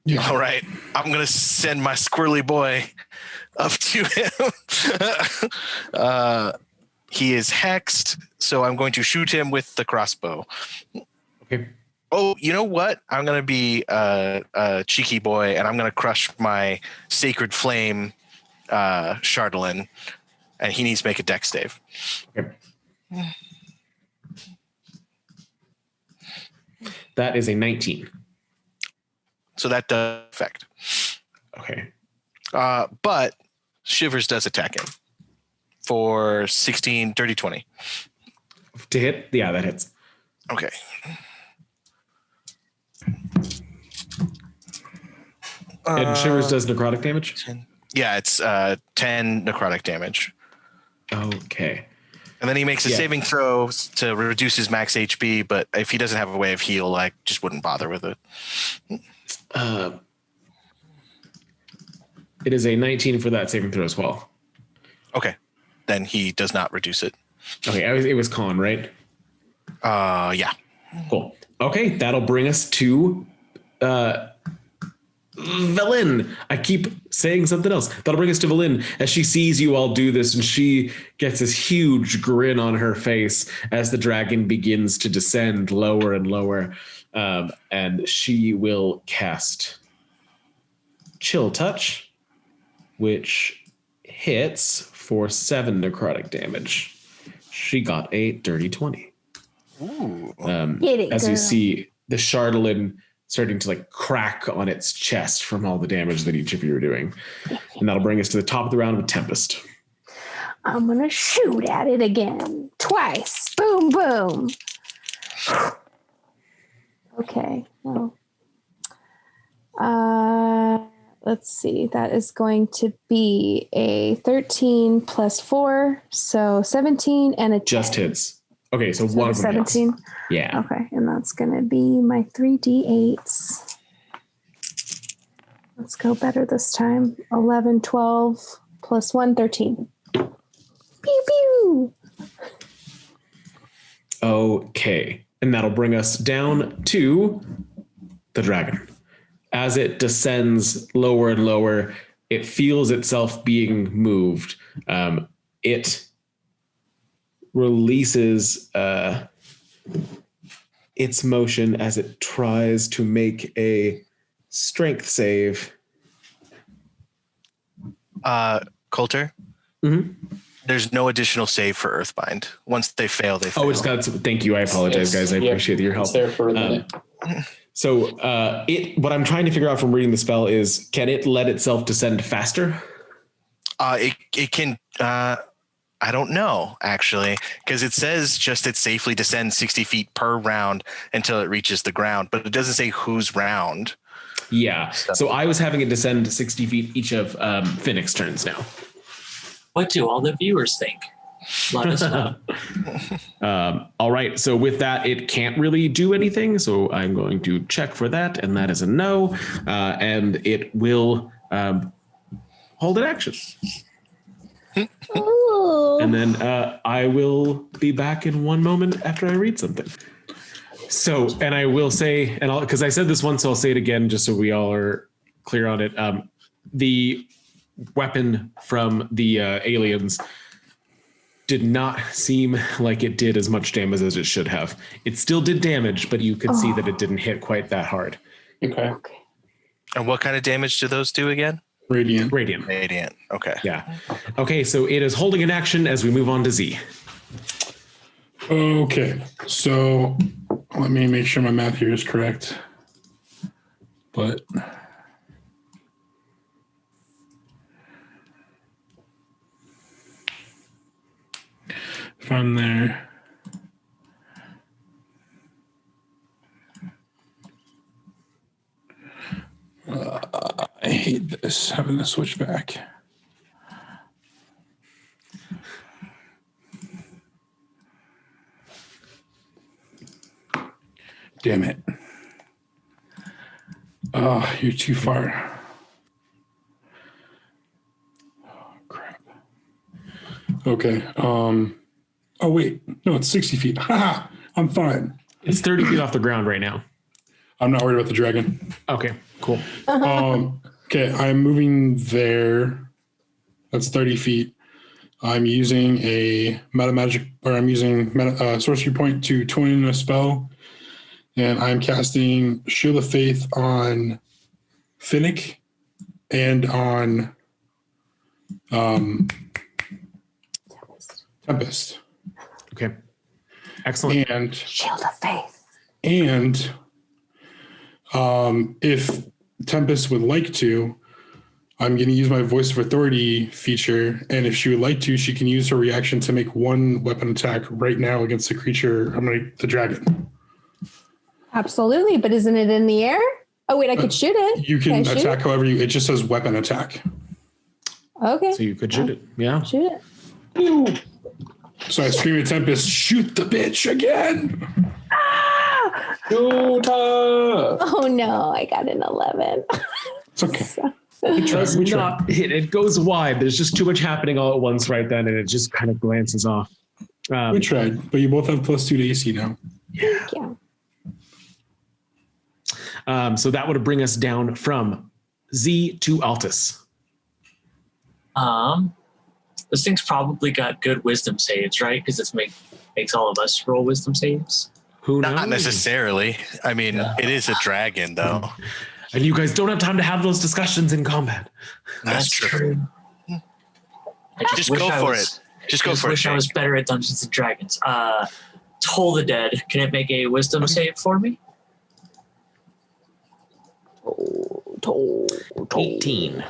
Yeah. All right. I'm going to send my squirrely boy up to him. He is hexed, so I'm going to shoot him with the crossbow. Okay. Oh, you know what? I'm going to be a cheeky boy, and I'm going to crush my Sacred Flame Chardalyn, and he needs to make a dex save. Okay. That is a 19. So that does affect. Okay. But Shivers does attack him for 16, dirty 20. To hit? Yeah, that hits. Okay. And Shivers does necrotic damage? 10. Yeah, it's 10 necrotic damage. Okay. And then he makes a saving throw to reduce his max HP, but if he doesn't have a way of heal, like, just wouldn't bother with it. It is a 19 for that saving throw as well. Okay. Then he does not reduce it. Okay, it was con, right? Yeah. Cool. Okay, that'll bring us to Velen. I keep saying something else. That'll bring us to Velen as she sees you all do this, and she gets this huge grin on her face as the dragon begins to descend lower and lower. And she will cast Chill Touch, which hits for 7 necrotic damage. She got a dirty 20. Ooh. As you see the Chardalyn starting to like crack on its chest from all the damage that each of you are doing. And that'll bring us to the top of the round with Tempest. I'm going to shoot at it again. Twice. Boom, boom. Okay. Well, let's see. That is going to be a 13 plus 4. So 17 and a 10. Just hits. Okay, so one of them 17. hits. Yeah. Okay, and that's going to be my 3d8s. Let's go better this time. 11, 12, plus 1, 13. Pew, pew. Okay, and that'll bring us down to the dragon. As it descends lower and lower, it feels itself being moved. It releases its motion as it tries to make a strength save. Coulter? Mm-hmm. There's no additional save for Earthbind. Once they fail, they fail. Oh, it's got. Thank you. I apologize, guys. I appreciate your help. It's there for a minute. So what I'm trying to figure out from reading the spell is, can it let itself descend faster? It can. I don't know, actually, because it says just it safely descends 60 feet per round until it reaches the ground, but it doesn't say whose round. Yeah. So I was having it descend 60 feet each of Phoenix turns now. What do all the viewers think? Let us know. All right. So with that, it can't really do anything. So I'm going to check for that. And that is a no. And it will hold an action. Ooh. And then I will be back in one moment after I read something. So, and I will say, and because I said this once, so I'll say it again, just so we all are clear on it. The weapon from the aliens did not seem like it did as much damage as it should have. It still did damage, but you could see that it didn't hit quite that hard. Okay. And what kind of damage do those do again? Radiant. Radiant. Okay. Yeah. Okay, so it is holding an action as we move on to Z. Okay, so let me make sure my math here is correct. But if I'm there, I hate this, having to switch back. Damn it. Oh, you're too far. Oh, crap. Okay. Oh, wait. No, it's 60 feet. Haha. I'm fine. It's 30 feet off the ground right now. I'm not worried about the dragon. Okay, cool. Okay, I'm moving there. That's 30 feet. I'm using a sorcery point to twin a spell. And I'm casting Shield of Faith on Finnick and on Tempest. Okay. Excellent. And Shield of Faith. And if Tempest would like to, I'm going to use my Voice of Authority feature. And if she would like to, she can use her reaction to make one weapon attack right now against the creature, the dragon. Absolutely, but isn't it in the air? Oh, wait, I could shoot it. You can attack however it just says weapon attack. Okay. So you could shoot it. Yeah. Shoot it. So I scream at Tempest, shoot the bitch again. Ah! Shoot her! Oh, no, I got an 11. It's okay. It does We tried. not hit. It goes wide. There's just too much happening all at once right then, and it just kind of glances off. We tried, but you both have +2 to AC now. Yeah. So that would bring us down from Z to Altus. This thing's probably got good wisdom saves, right? Because it makes all of us roll wisdom saves. Who knows? Not necessarily. I mean, it is a dragon, though. And you guys don't have time to have those discussions in combat. That's true. Just go for it. Just go for it. I wish I was better at Dungeons and Dragons. Toll the Dead. Can it make a wisdom save for me? Toll. 18.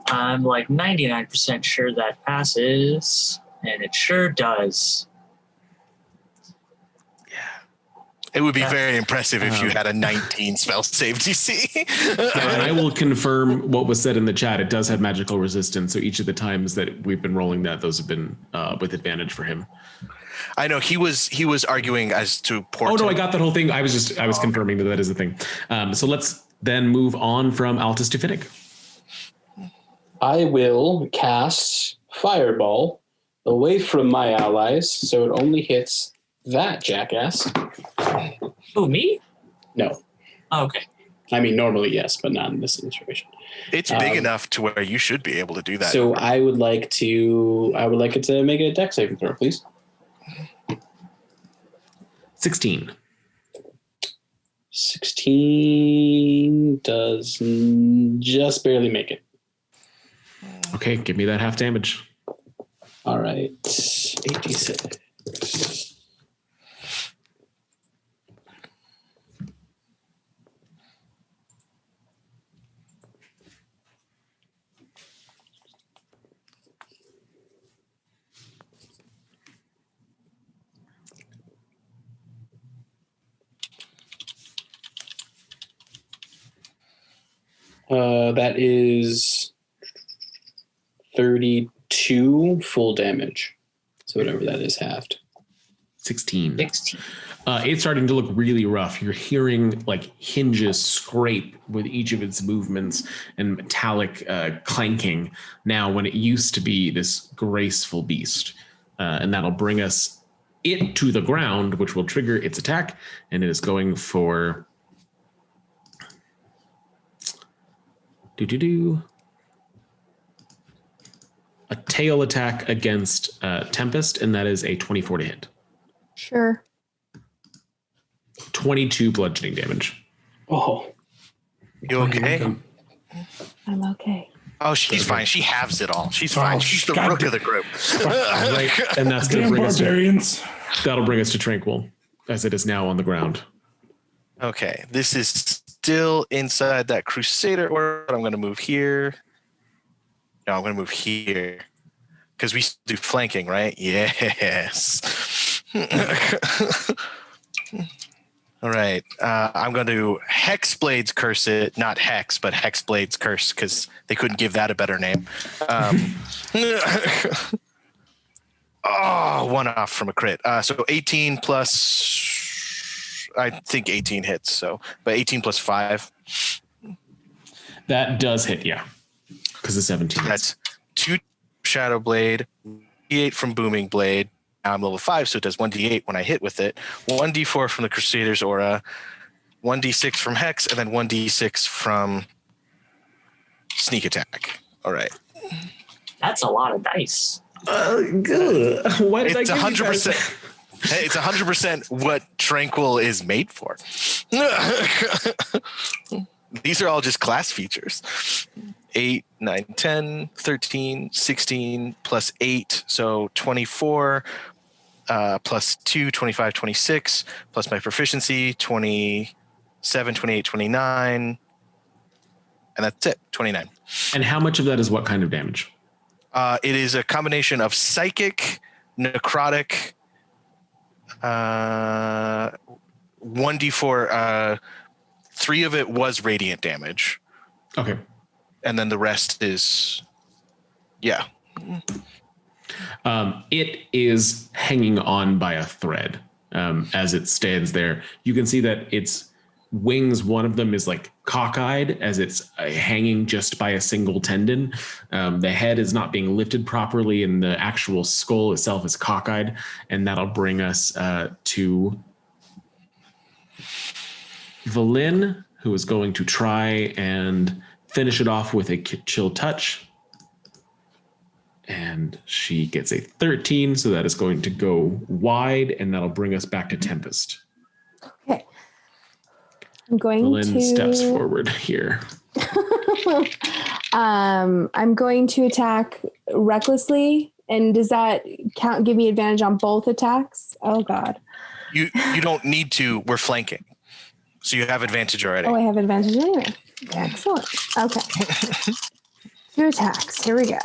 I'm like 99% sure that passes, and it sure does. It would be very impressive if you had a 19 spell save DC. And I will confirm what was said in the chat. It does have magical resistance. So each of the times that we've been rolling that, those have been with advantage for him. I know he was arguing as to portent. Oh no, I got that whole thing. I was confirming that is a thing. So let's then move on from Altus to Finnick. I will cast Fireball away from my allies, so it only hits that jackass. Oh, me? No. Oh, okay. I mean, normally yes, but not in this situation. It's big enough to where you should be able to do that. So I would like it to make a dex saving throw, please. 16. 16 does just barely make it. Okay, give me that half damage. All right. 86. That is 32 full damage. So whatever that is, halved. 16. 16. It's starting to look really rough. You're hearing like hinges scrape with each of its movements and metallic clanking now when it used to be this graceful beast. And that'll bring it to the ground, which will trigger its attack. And it is going for... a tail attack against Tempest, and that is a 24 to hit. Sure. 22 bludgeoning damage. Oh. You okay? I'm okay. Oh, she's fine. She halves it all. She's fine. She's the rook of the group. Right, and that's going to bring barbarians. That'll bring us to Tranquil, as it is now on the ground. Okay, this is still inside that Crusader order. I'm going to move here. No, I'm going to move here because we do flanking, right? Yes. All right. I'm going to Hexblade's curse it, not Hex, but Hexblade's curse because they couldn't give that a better name. One off from a crit. So 18 plus. I think 18 hits. So, but 18 plus 5. That does hit, yeah. Because it's 17. That's 2 Shadow Blade, D8 from Booming Blade. Now I'm level 5, so it does 1d8 when I hit with it. 1d4 from the Crusader's Aura, 1d6 from Hex, and then 1d6 from Sneak Attack. All right. That's a lot of dice. Good. Why did It's I give 100%. Hey, it's 100% what Tranquil is made for. These are all just class features. 8, 9, 10, 13, 16, plus 8, so 24, plus 2, 25, 26, plus my proficiency, 27, 28, 29, and that's it, 29. And how much of that is what kind of damage? It is a combination of psychic, necrotic, 1d4, 3 of it was radiant damage. Okay. And then the rest is, yeah. It is hanging on by a thread as it stands there. You can see that its wings, one of them is like cockeyed as it's hanging just by a single tendon. The head is not being lifted properly, and the actual skull itself is cockeyed. And that'll bring us to Valin, who is going to try and finish it off with a chill touch. And she gets a 13, so that is going to go wide, and that'll bring us back to Tempest. Okay. I'm going Lynn to steps forward here. I'm going to attack recklessly. And does that count? Give me advantage on both attacks? Oh God. You don't need to. We're flanking, so you have advantage already. Oh, I have advantage anyway. Excellent. Okay. 2 attacks. Here we go.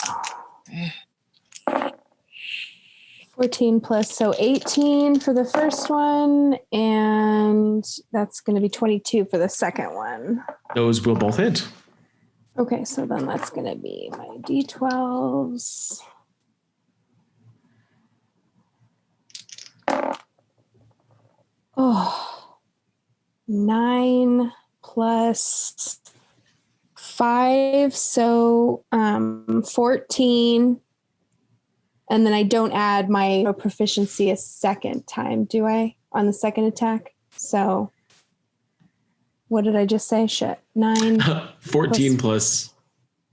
14 plus, so 18 for the first one, and that's going to be 22 for the second one. Those will both hit. Okay, so then that's going to be my D12s. Oh, 9 plus 5, so 14. And then I don't add my proficiency a second time, do I? On the second attack. So what did I just say? Shit. 9. 14 plus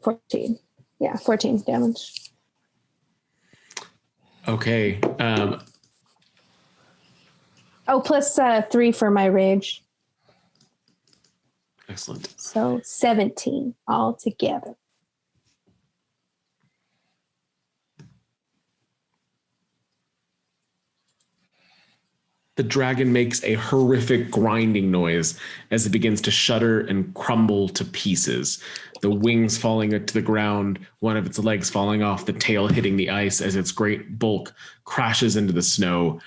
14. Yeah, 14 damage. Okay. Plus 3 for my rage. Excellent. So 17 altogether. The dragon makes a horrific grinding noise as it begins to shudder and crumble to pieces. The wings falling to the ground, one of its legs falling off, the tail hitting the ice as its great bulk crashes into the snow.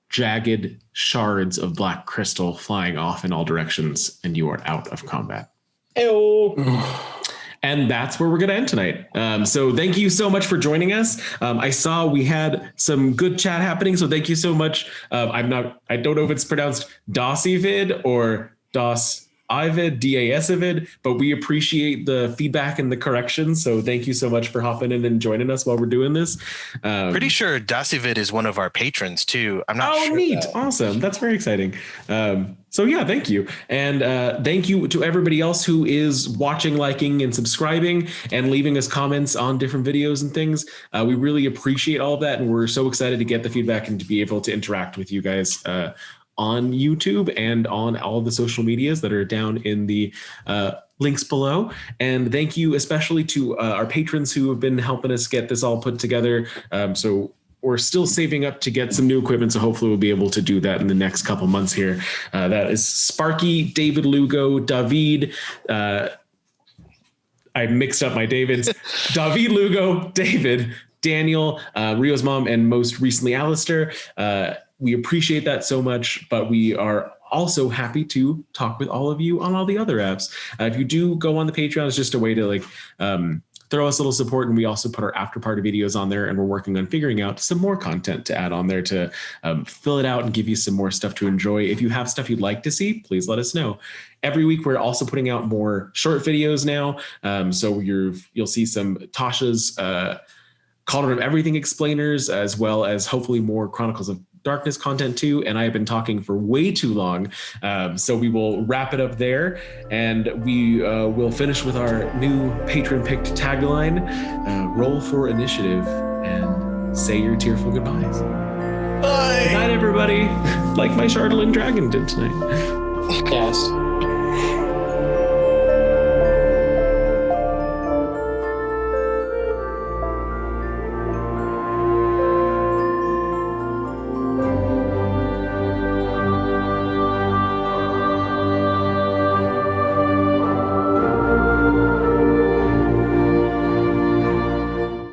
Jagged shards of black crystal flying off in all directions, and you are out of combat. Ew. And that's where we're going to end tonight. So thank you so much for joining us. I saw we had some good chat happening, so thank you so much. I don't know if it's pronounced Dosivid or Dosivid, D-A-S-ivid, but we appreciate the feedback and the corrections. So thank you so much for hopping in and joining us while we're doing this. Pretty sure Dosivid is one of our patrons too. I'm not sure. Oh, neat. Awesome. That's very exciting. So yeah, thank you. And thank you to everybody else who is watching, liking, and subscribing and leaving us comments on different videos and things. We really appreciate all of that. And we're so excited to get the feedback and to be able to interact with you guys on YouTube and on all the social medias that are down in the links below. And thank you especially to our patrons who have been helping us get this all put together. So we're still saving up to get some new equipment, so hopefully we'll be able to do that in the next couple months here. That is Sparky, David Lugo, David. I mixed up my Davids. David Lugo, David, Daniel, Rio's mom, and most recently Alistair. We appreciate that so much, but we are also happy to talk with all of you on all the other apps. If you do go on the Patreon, it's just a way to throw us a little support, and we also put our after party videos on there, and we're working on figuring out some more content to add on there to fill it out and give you some more stuff to enjoy. If you have stuff you'd like to see, please let us know. Every week we're also putting out more short videos now, so you'll see some Tasha's Cauldron of Everything explainers, as well as hopefully more Chronicles of Darkness content too. And I have been talking for way too long, so we will wrap it up there, and we will finish with our new patron picked tagline: roll for initiative and say your tearful goodbyes. Bye. Good night, everybody. Like my Chardalyn Dragon did tonight. Yes.